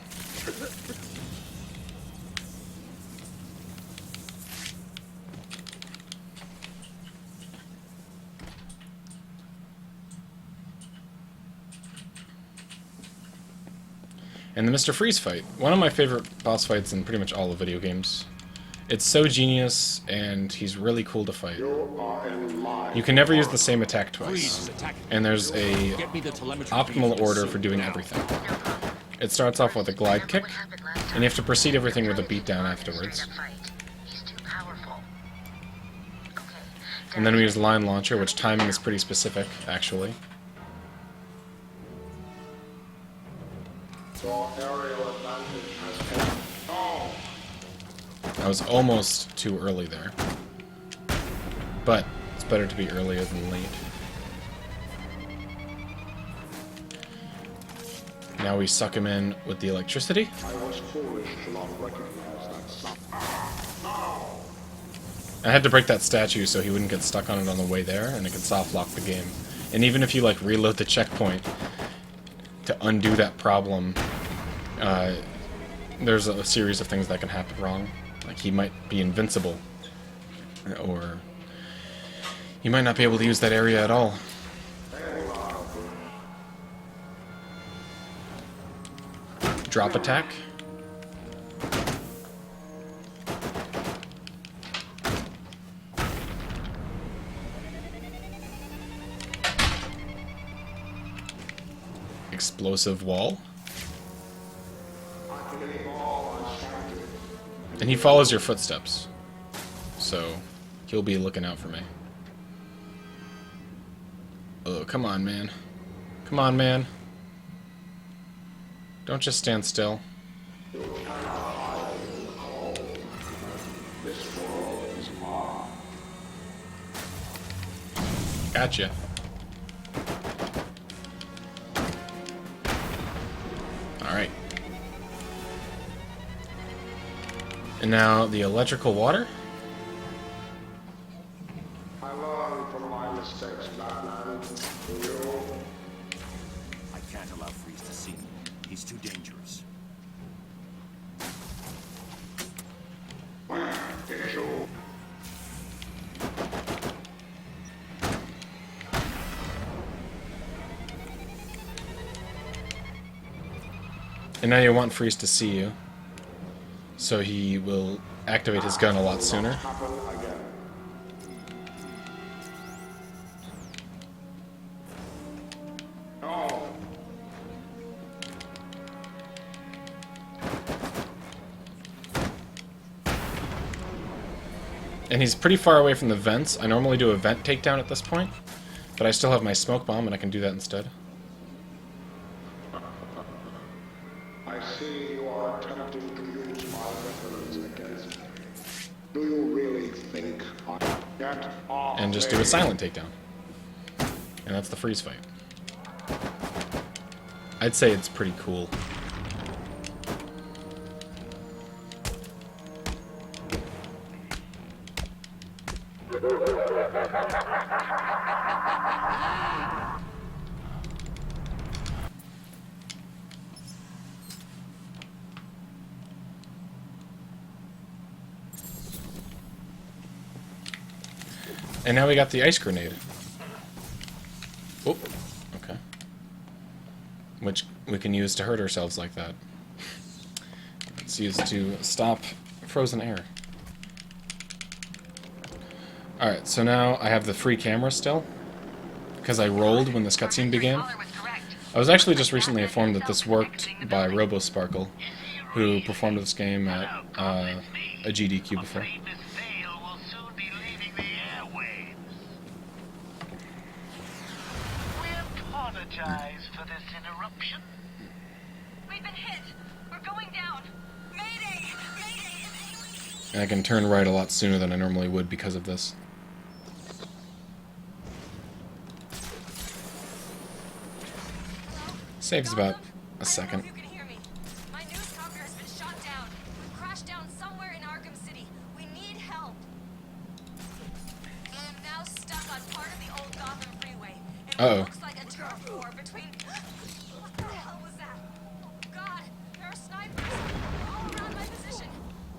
Speaker 1: And the Mr. Freeze fight. One of my favorite boss fights in pretty much all of video games. It's so genius, and he's really cool to fight. You can never use the same attack twice. And there's a optimal order for doing everything. It starts off with a glide kick, and you have to proceed everything with a beatdown afterwards. And then we use Line Launcher, which timing is pretty specific, actually. I was almost too early there. But it's better to be earlier than late. Now we suck him in with the electricity. I had to break that statue so he wouldn't get stuck on it on the way there, and it could soft lock the game. And even if you like reload the checkpoint to undo that problem, there's a series of things that can happen wrong. Like he might be invincible, or You might not be able to use that area at all. Drop attack. Explosive wall. And he follows your footsteps. So, he'll be looking out for me. Oh, come on, man. Come on, man. Don't just stand still. Gotcha. Alright. And now the electrical water?
Speaker 13: I learned from my mistakes, Batman. You?
Speaker 5: I can't allow Freeze to see me. He's too dangerous.
Speaker 13: Where is you?
Speaker 1: And now you want Freeze to see you. So he will activate his gun a lot sooner.
Speaker 13: No.
Speaker 1: And he's pretty far away from the vents. I normally do a vent takedown at this point, but I still have my smoke bomb and I can do that instead.
Speaker 13: I see you are attempting to use my weapons against me. Do you really think I get off?
Speaker 1: And just do a silent takedown. And that's the freeze fight. I'd say it's pretty cool. And now we got the ice grenade. Oh, okay. Which we can use to hurt ourselves like that. It's used to stop frozen air. Alright, so now I have the free camera still, because I rolled when this cutscene began. I was actually just recently informed that this worked by RoboSparkle, who performed this game at a GDQ before.
Speaker 6: For this interruption. We've been hit. We're going down. Mayday! Mayday!
Speaker 1: And I can turn right a lot sooner than I normally would because of this. Saves about a second.
Speaker 8: You can hear me. My news copier has been shot down. We've crashed down somewhere in Arkham City. We need help. I am now stuck on part of the old Gotham freeway.
Speaker 1: Uh-oh.
Speaker 8: Looks like a turf war between... What the hell was that? Oh, God. There are snipers all around my position.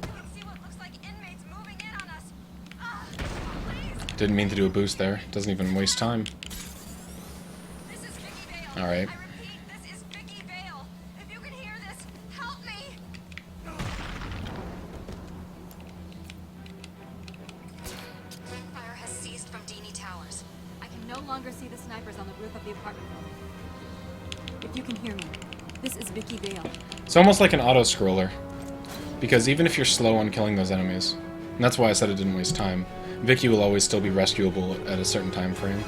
Speaker 8: I can see what looks like inmates moving in on us. Please.
Speaker 1: Didn't mean to do a boost there. Doesn't even waste time.
Speaker 8: This is Vicky Vale.
Speaker 1: Alright.
Speaker 8: I repeat, this is Vicky Vale. If you can hear this, help me. Fire has ceased from Dini Towers. I can no longer see the snipers on the roof of the apartment building. If you can hear me, this is Vicky Vale.
Speaker 1: It's almost like an auto-scroller. Because even if you're slow on killing those enemies, and that's why I said it didn't waste time, Vicky will always still be rescuable at a certain time frame.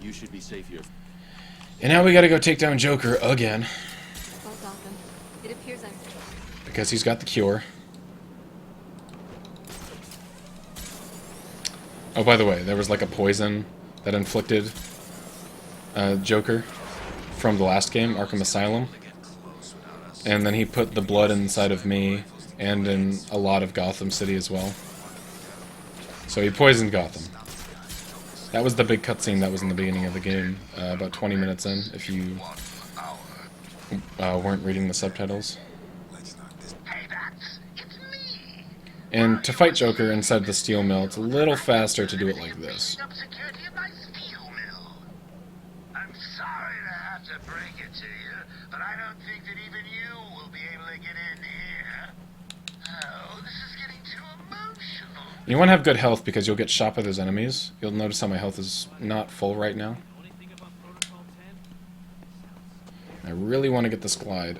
Speaker 5: You should be safe here.
Speaker 1: And now we gotta go take down Joker again.
Speaker 8: Well, Gotham, it appears I'm safe.
Speaker 1: Because he's got the cure. Oh, by the way, there was like a poison that inflicted Joker from the last game, Arkham Asylum. And then he put the blood inside of me and in a lot of Gotham City as well. So he poisoned Gotham. That was the big cutscene that was in the beginning of the game, about 20 minutes in, if you weren't reading the subtitles. And to fight Joker inside the steel mill, it's a little faster to do it like this.
Speaker 6: I'm sorry to have to break it to you, but I don't think that even you will be able to get in here. Oh, this is getting too emotional.
Speaker 1: You want to have good health because you'll get shot by those enemies. You'll notice how my health is not full right now. I really want to get this glide.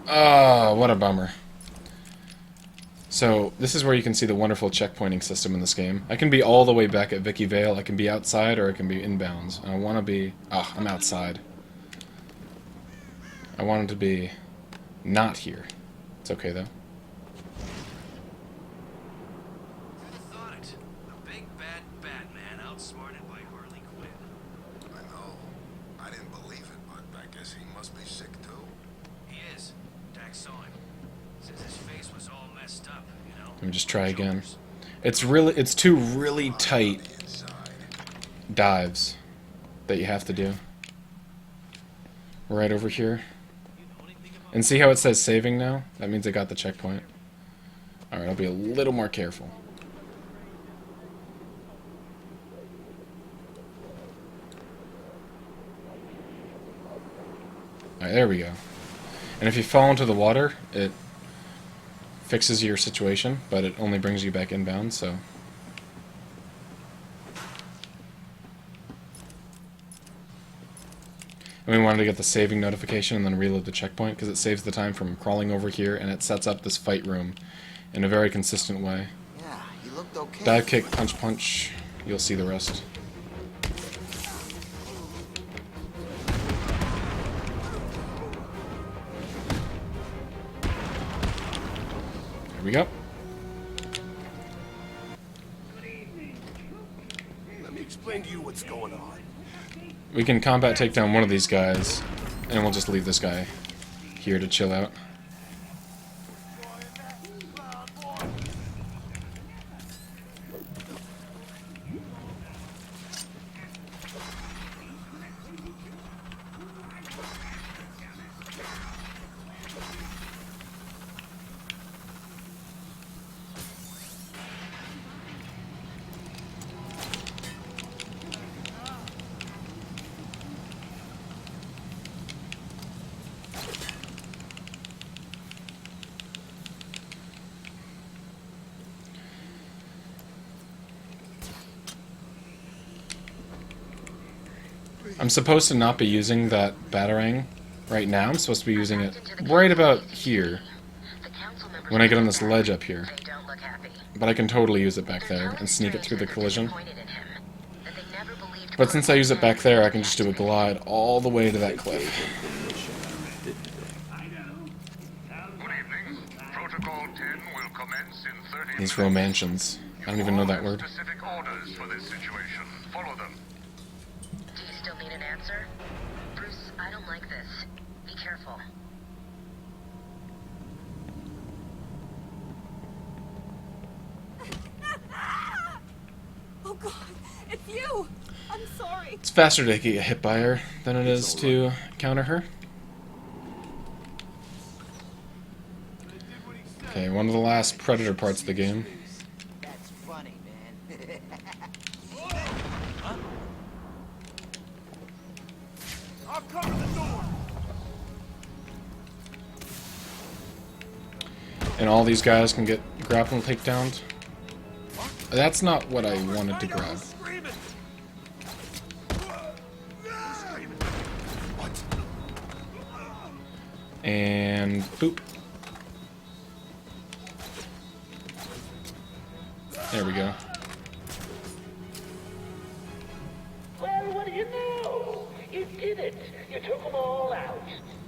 Speaker 1: Oh, what a bummer. So, this is where you can see the wonderful checkpointing system in this game. I can be all the way back at Vicky Vale, I can be outside, or I can be inbounds. And I want to be... Oh, I'm outside. I wanted to be not here. It's okay, though. Let me just try again. It's two really tight dives that you have to do. Right over here. And see how it says saving now? That means I got the checkpoint. Alright, I'll be a little more careful. Alright, there we go. And if you fall into the water, it fixes your situation, but it only brings you back inbound, so... And we wanted to get the saving notification and then reload the checkpoint, because it saves the time from crawling over here, and it sets up this fight room in a very consistent way.
Speaker 3: Yeah, he looked okay.
Speaker 1: Dive kick, punch, punch. You'll see the rest. Here we go.
Speaker 10: Let me explain to you what's going on.
Speaker 1: We can combat take down one of these guys, and we'll just leave this guy here to chill out. I'm supposed to not be using that batarang right now. I'm supposed to be using it right about here when I get on this ledge up here. But I can totally use it back there and sneak it through the collision. But since I use it back there, I can just do a glide all the way to that cliff. These romantians. I don't even know that word.
Speaker 9: Bruce, I don't like this. Be careful.
Speaker 11: Oh God, it's you! I'm sorry.
Speaker 1: It's faster to get hit by her than it is to counter her. Okay, one of the last Predator parts of the game.
Speaker 3: That's funny, man.
Speaker 10: I'll cover the door.
Speaker 1: And all these guys can get grapple takedowns. That's not what I wanted to grab. And boop. There we go.
Speaker 7: Well, what do you know? You did it. You took them all out.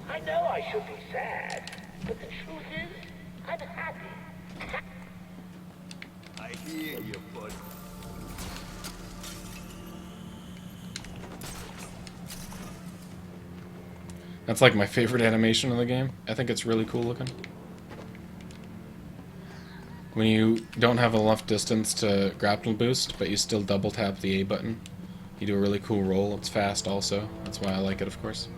Speaker 7: I know I should be sad, but the truth is, I'm happy.
Speaker 10: I hear you, bud.
Speaker 1: That's like my favorite animation in the game. I think it's really cool looking. When you don't have enough distance to grapple boost, but you still double tap the A button You do a really cool roll. It's fast also. That's why I like it, of course.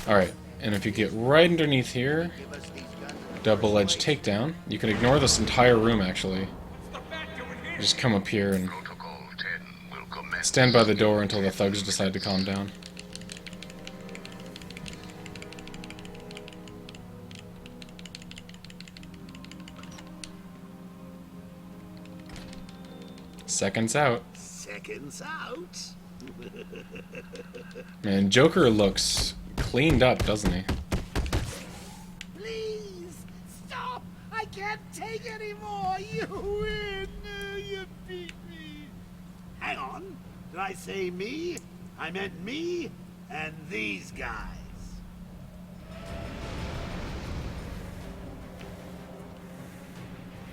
Speaker 1: Alright, and if you get right underneath here, double-edged takedown. You can ignore this entire room, actually. Just come up here and stand by the door until the thugs decide to calm down. Seconds out.
Speaker 10: Seconds out?
Speaker 1: Man, Joker looks cleaned up, doesn't he?
Speaker 10: Please, stop! I can't take any more! You win! You beat me! Hang on. Did I say me? I meant me and these guys.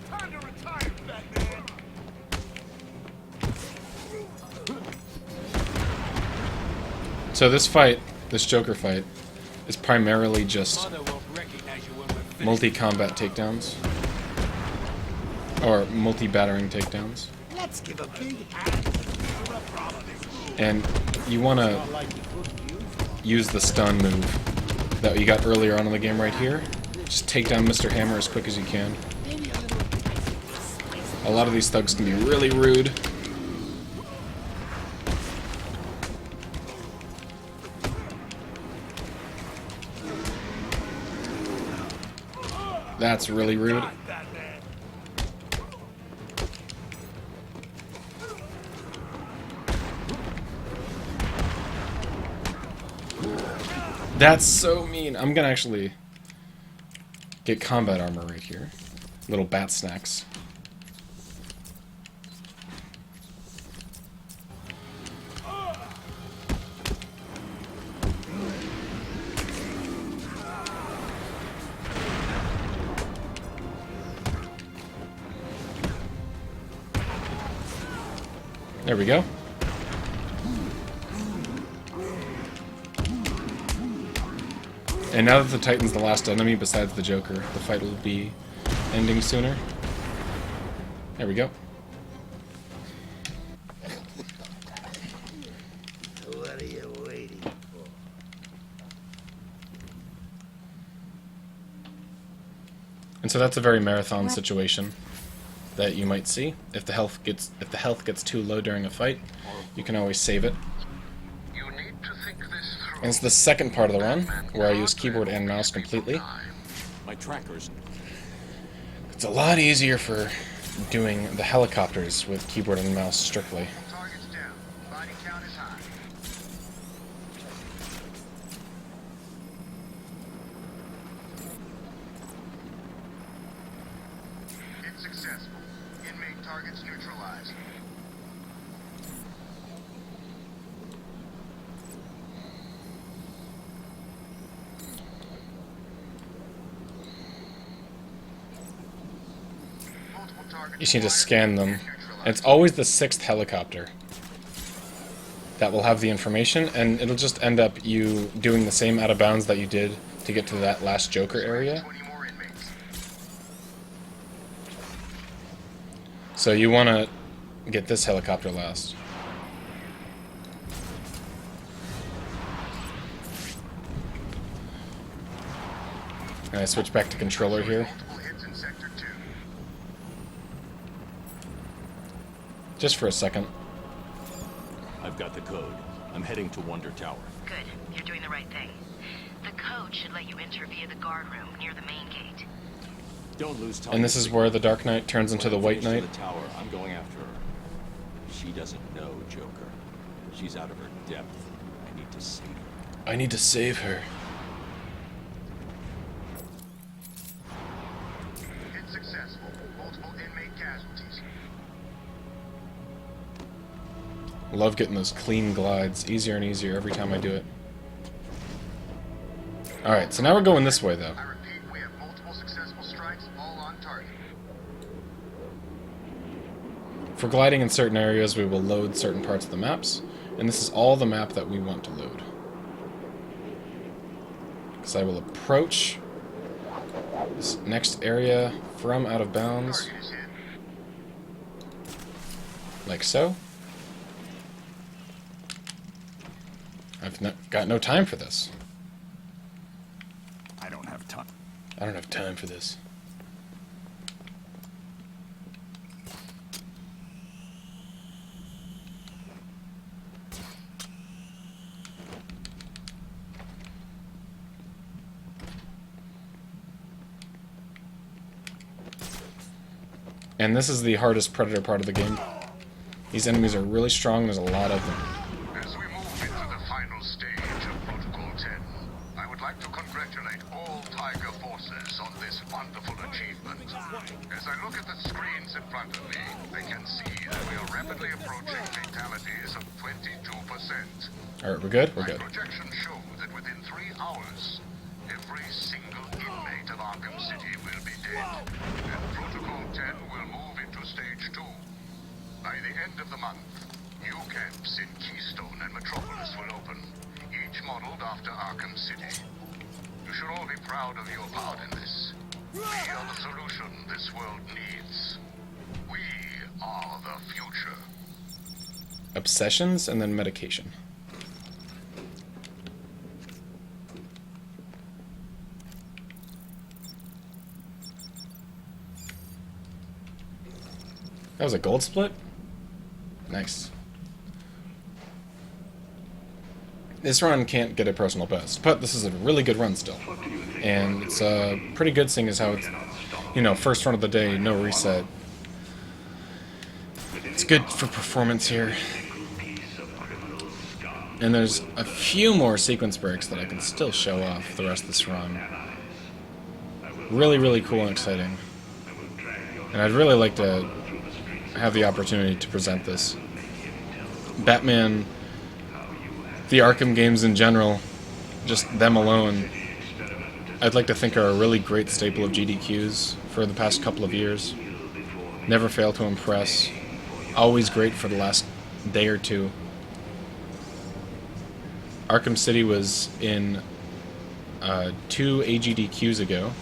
Speaker 2: Time to retire, Batman!
Speaker 1: So this fight, this Joker fight, is primarily just multi-combat takedowns. Or multi-battering takedowns.
Speaker 10: Let's give a big hand for the problem.
Speaker 1: And you want to use the stun move that you got earlier on in the game right here. Just take down Mr. Hammer as quick as you can. A lot of these thugs can be really rude. That's really rude. That's so mean. I'm gonna actually get combat armor right here. Little bat snacks. There we go. And now that the Titan's the last enemy besides the Joker, the fight will be ending sooner. There we go.
Speaker 10: What are you waiting for?
Speaker 1: And so that's a very marathon situation that you might see. If the health gets too low during a fight, you can always save it. And it's the second part of the run where I use keyboard and mouse completely.
Speaker 5: My trackers.
Speaker 1: It's a lot easier for doing the helicopters with keyboard and mouse strictly.
Speaker 6: It's successful. Inmate targets neutralized.
Speaker 1: You just need to scan them. And it's always the 6th helicopter that will have the information, and it'll just end up you doing the same out of bounds that you did to get to that last Joker area. So you want to get this helicopter last. And I switch back to controller here. Just for a second.
Speaker 5: I've got the code. I'm heading to Wonder Tower.
Speaker 9: Good. You're doing the right thing. The code should let you enter via the guard room near the main gate.
Speaker 5: Don't lose time.
Speaker 1: And this is where the Dark Knight turns into the White Knight.
Speaker 5: The tower. I'm going after her. She doesn't know Joker. She's out of her depth. I need to save her.
Speaker 1: I need to save her.
Speaker 6: It's successful. Multiple inmate casualties.
Speaker 1: Love getting those clean glides. Easier and easier every time I do it. Alright, so now we're going this way, though.
Speaker 6: I repeat, we have multiple successful strikes, all on target.
Speaker 1: For gliding in certain areas, we will load certain parts of the maps. And this is all the map that we want to load. Because I will approach this next area from out of bounds. like so. Got no time for this.
Speaker 2: I don't have time.
Speaker 1: I don't have time for this. And this is the hardest Predator part of the game. These enemies are really strong, there's a lot of them.
Speaker 6: As we move into the final stage of Protocol 10, I would like to congratulate all Tiger forces on this wonderful achievement. As I look at the screens in front of me, I can see that we are rapidly approaching fatalities of 22%.
Speaker 1: Alright, we're good? We're good.
Speaker 6: My projections show that within 3 hours, every single inmate of Arkham City will be dead, and Protocol 10 will move into Stage 2. By the end of the month, new camps in Keystone and Metropolis will open, each modeled after Arkham City. You should all be proud of your part in this. We are the solution this world needs. We are the future.
Speaker 1: Obsessions and then medication. That was a gold split? Nice. This run can't get a personal best, but this is a really good run still. And it's pretty good seeing as how it's, you know, first run of the day, no reset. It's good for performance here. And there's a few more sequence breaks that I can still show off the rest of this run. Really, really cool and exciting. And I'd really like to have the opportunity to present this. Batman, the Arkham games in general, just them alone, I'd like to think are a really great staple of GDQs for the past couple of years. Never fail to impress. Always great for the last day or two. Arkham City was in 2 AGDQs ago.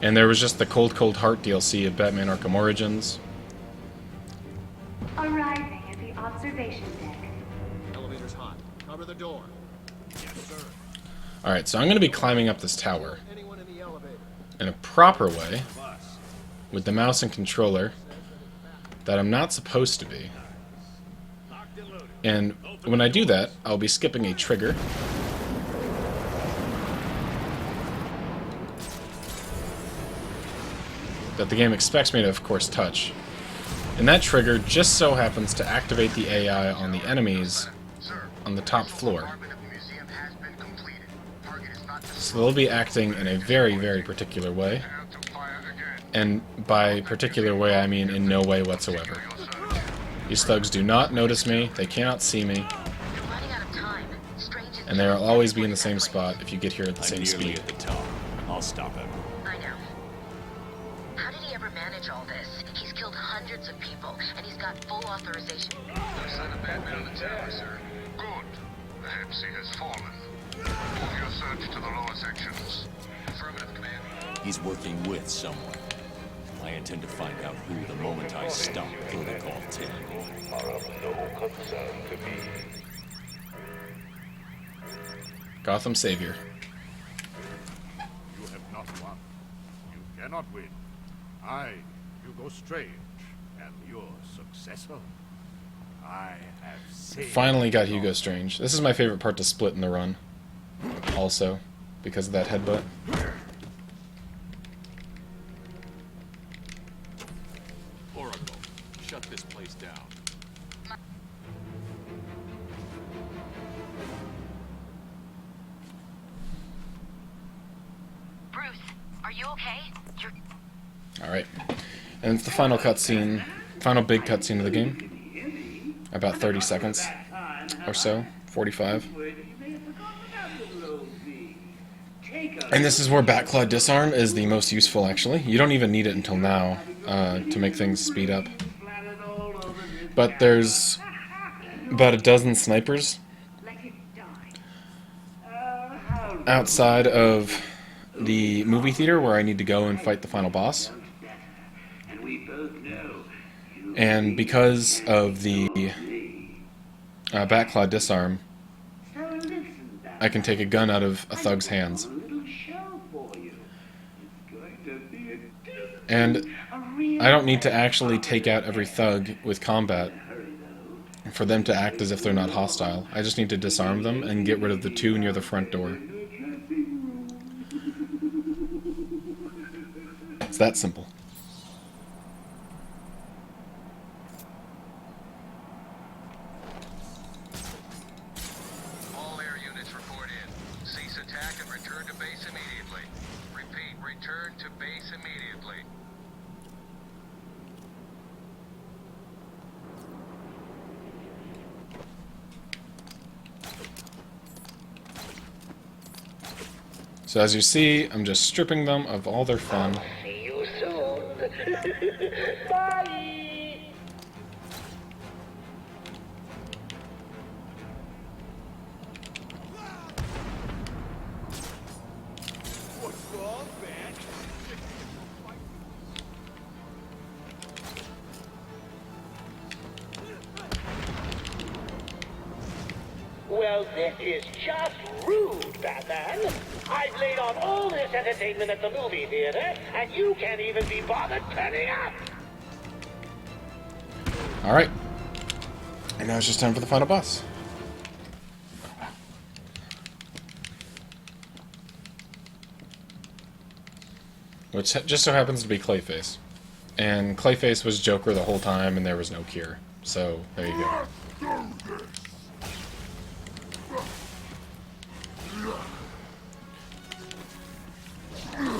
Speaker 1: And there was just the Cold Cold Heart DLC of Batman Arkham Origins.
Speaker 14: Arriving at the observation deck.
Speaker 4: Elevator's hot. Cover the door. Yes, sir.
Speaker 1: Alright, so I'm going to be climbing up this tower
Speaker 4: Anyone in the elevator?
Speaker 1: in a proper way, with the mouse and controller, that I'm not supposed to be. And when I do that, I'll be skipping a trigger. That the game expects me to, of course, touch. And that trigger just so happens to activate the AI on the enemies on the top floor. So they'll be acting in a very, very particular way. And by particular way, I mean in no way whatsoever. These thugs do not notice me, they cannot see me, and they'll always be in the same spot if you get here at the same speed.
Speaker 5: At the top. I'll stop him.
Speaker 9: I know. How did he ever manage all this? He's killed hundreds of people, and he's got full authorization.
Speaker 6: No sign of Batman on the tower, sir. Good. Perhaps he has fallen. Move your search to the lower sections. Affirmative, Command.
Speaker 5: He's working with someone. I intend to find out who the moment I stop Protocol 10.
Speaker 6: Are of no concern to me.
Speaker 1: Gotham Savior.
Speaker 2: You have not won. You cannot win. I, Hugo Strange, am your successor. I have saved...
Speaker 1: Finally got Hugo Strange. This is my favorite part to split in the run. Also, because of that headbutt.
Speaker 15: Oracle, shut this place down.
Speaker 9: Bruce, are you okay? You're...
Speaker 1: Alright. And it's the final cutscene, final big cutscene of the game. About 30 seconds or so, 45. And this is where Batclaw Disarm is the most useful, actually. You don't even need it until now to make things speed up. But there's about a dozen snipers outside of the movie theater where I need to go and fight the final boss.
Speaker 10: And we both know
Speaker 1: And because of the Batclaw disarm, I can take a gun out of a thug's hands. And I don't need to actually take out every thug with combat for them to act as if they're not hostile. I just need to disarm them and get rid of the two near the front door. It's that simple.
Speaker 6: All air units report in. Cease attack and return to base immediately. Repeat, return to base immediately.
Speaker 1: So as you see, I'm just stripping them of all their fun.
Speaker 7: See you soon. Bye.
Speaker 10: What's wrong, man?
Speaker 7: Well, this is just rude, Batman. I've laid on all this entertainment at the movie theater, and you can't even be bothered turning up.
Speaker 1: Alright. And now it's just time for the final boss. Which just so happens to be Clayface. And Clayface was Joker the whole time, and there was no cure. So, there you go.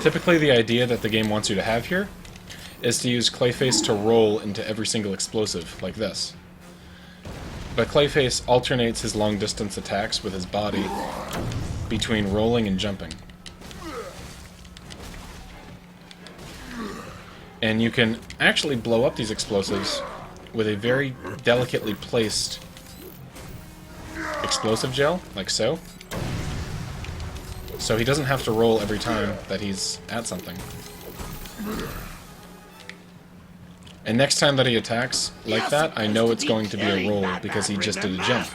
Speaker 1: Typically, the idea that the game wants you to have here is to use Clayface to roll into every single explosive, like this. But Clayface alternates his long-distance attacks with his body between rolling and jumping. And you can actually blow up these explosives with a very delicately placed explosive gel, like so. So he doesn't have to roll every time that he's at something. And next time that he attacks like that, I know it's going to be a roll because he just did a jump.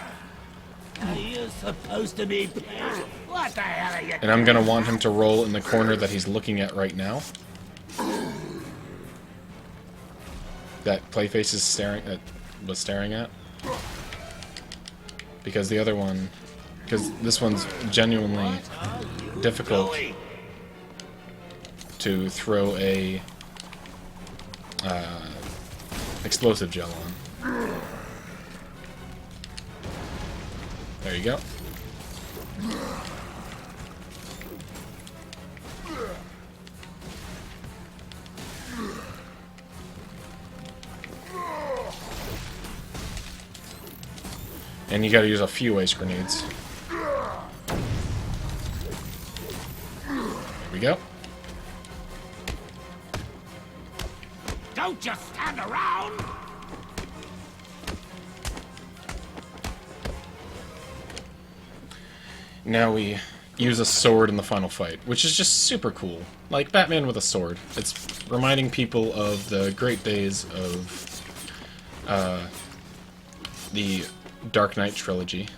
Speaker 10: Are you supposed to be pissed? What the hell are you
Speaker 1: And I'm going to want him to roll in the corner that he's looking at right now. That Clayface is was staring at. Because the other one... Because this one's genuinely difficult to throw a explosive gel on. There you go. And you gotta use a few ice grenades. There we go.
Speaker 10: Don't just stand around!
Speaker 1: Now we use a sword in the final fight, which is just super cool. Like Batman with a sword. It's reminding people of the great days of the Dark Knight trilogy.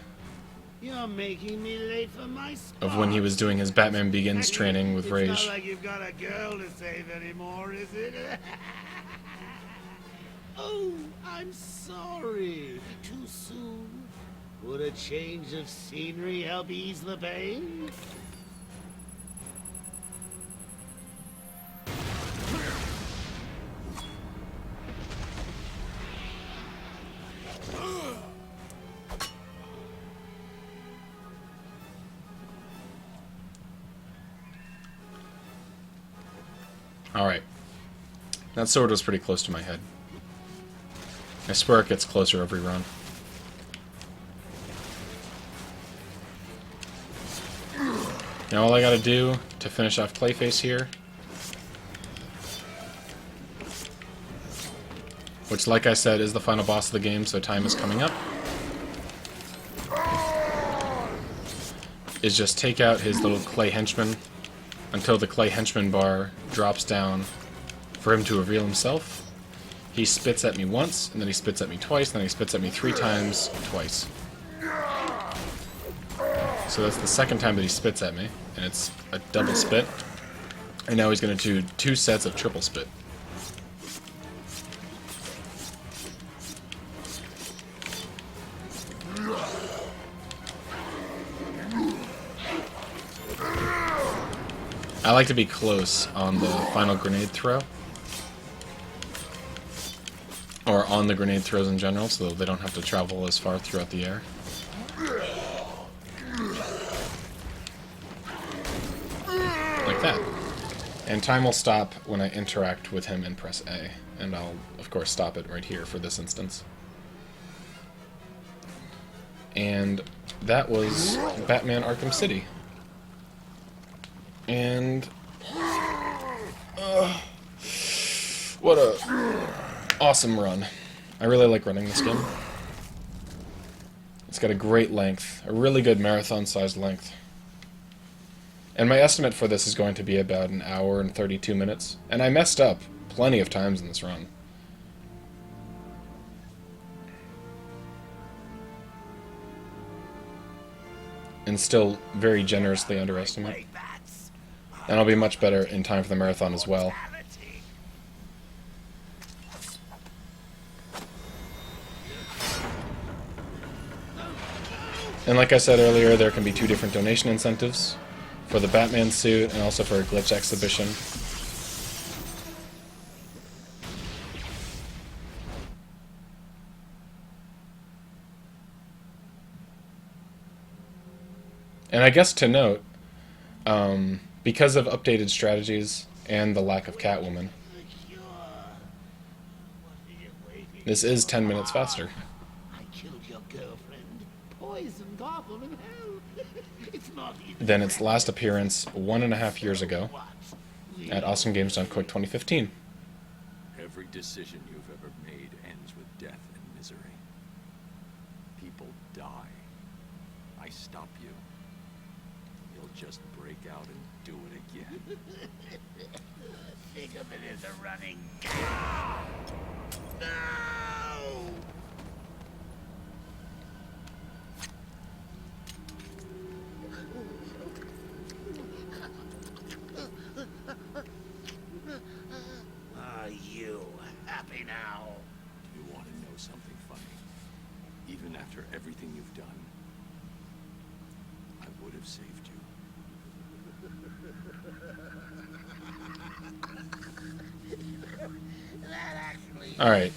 Speaker 10: You're making me late for my spot.
Speaker 1: Of when he was doing his Batman Begins training with Rage.
Speaker 10: It's not like you've got a girl to save anymore, is it? Oh, I'm sorry. Too soon? Would a change of scenery help ease the pain?
Speaker 1: Alright. That sword was pretty close to my head. I swear it gets closer every run. Now all I gotta do to finish off Clayface here, which like I said is the final boss of the game, so time is coming up, is just take out his little clay henchman until the clay henchman bar drops down for him to reveal himself. He spits at me once, and then he spits at me twice, and then he spits at me 3 times twice. So that's the second time that he spits at me, and it's a double spit. And now he's going to do 2 sets of triple spit. I like to be close on the final grenade throw. Or on the grenade throws in general, so they don't have to travel as far throughout the air. Like that. And time will stop when I interact with him and press A. And I'll, of course, stop it right here for this instance. And that was Batman Arkham City. And what a awesome run. I really like running this game. It's got a great length, a really good marathon-sized length. And my estimate for this is going to be about 1 hour and 32 minutes. And I messed up plenty of times in this run. And still very generously underestimate. And I'll be much better in time for the marathon as well. And like I said earlier, there can be 2 different donation incentives. For the Batman suit, and also for a glitch exhibition. And I guess to note, because of updated strategies and the lack of Catwoman, this is 10 minutes faster.
Speaker 10: I killed your girlfriend. Poison Gotham in hell. It's not even
Speaker 1: Than its last appearance 1.5 years ago at Awesome Games Done Quick 2015.
Speaker 15: Every decision you've ever made ends with death and misery. People die. I stop you. You'll just break out and do it again.
Speaker 10: Think of it as a running gag. No! Are you happy now?
Speaker 15: Do you want to know something funny? Even after everything you've done, I would have saved you.
Speaker 1: Alright.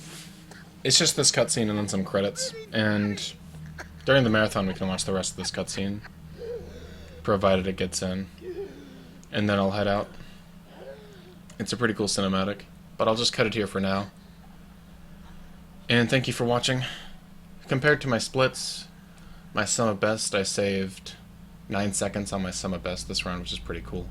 Speaker 1: It's just this cutscene and then some credits. And during the marathon we can watch the rest of this cutscene, provided it gets in. And then I'll head out. It's a pretty cool cinematic, but I'll just cut it here for now. And thank you for watching. Compared to my splits, my sum of best, I saved 9 seconds on my sum of best this round, which is pretty cool.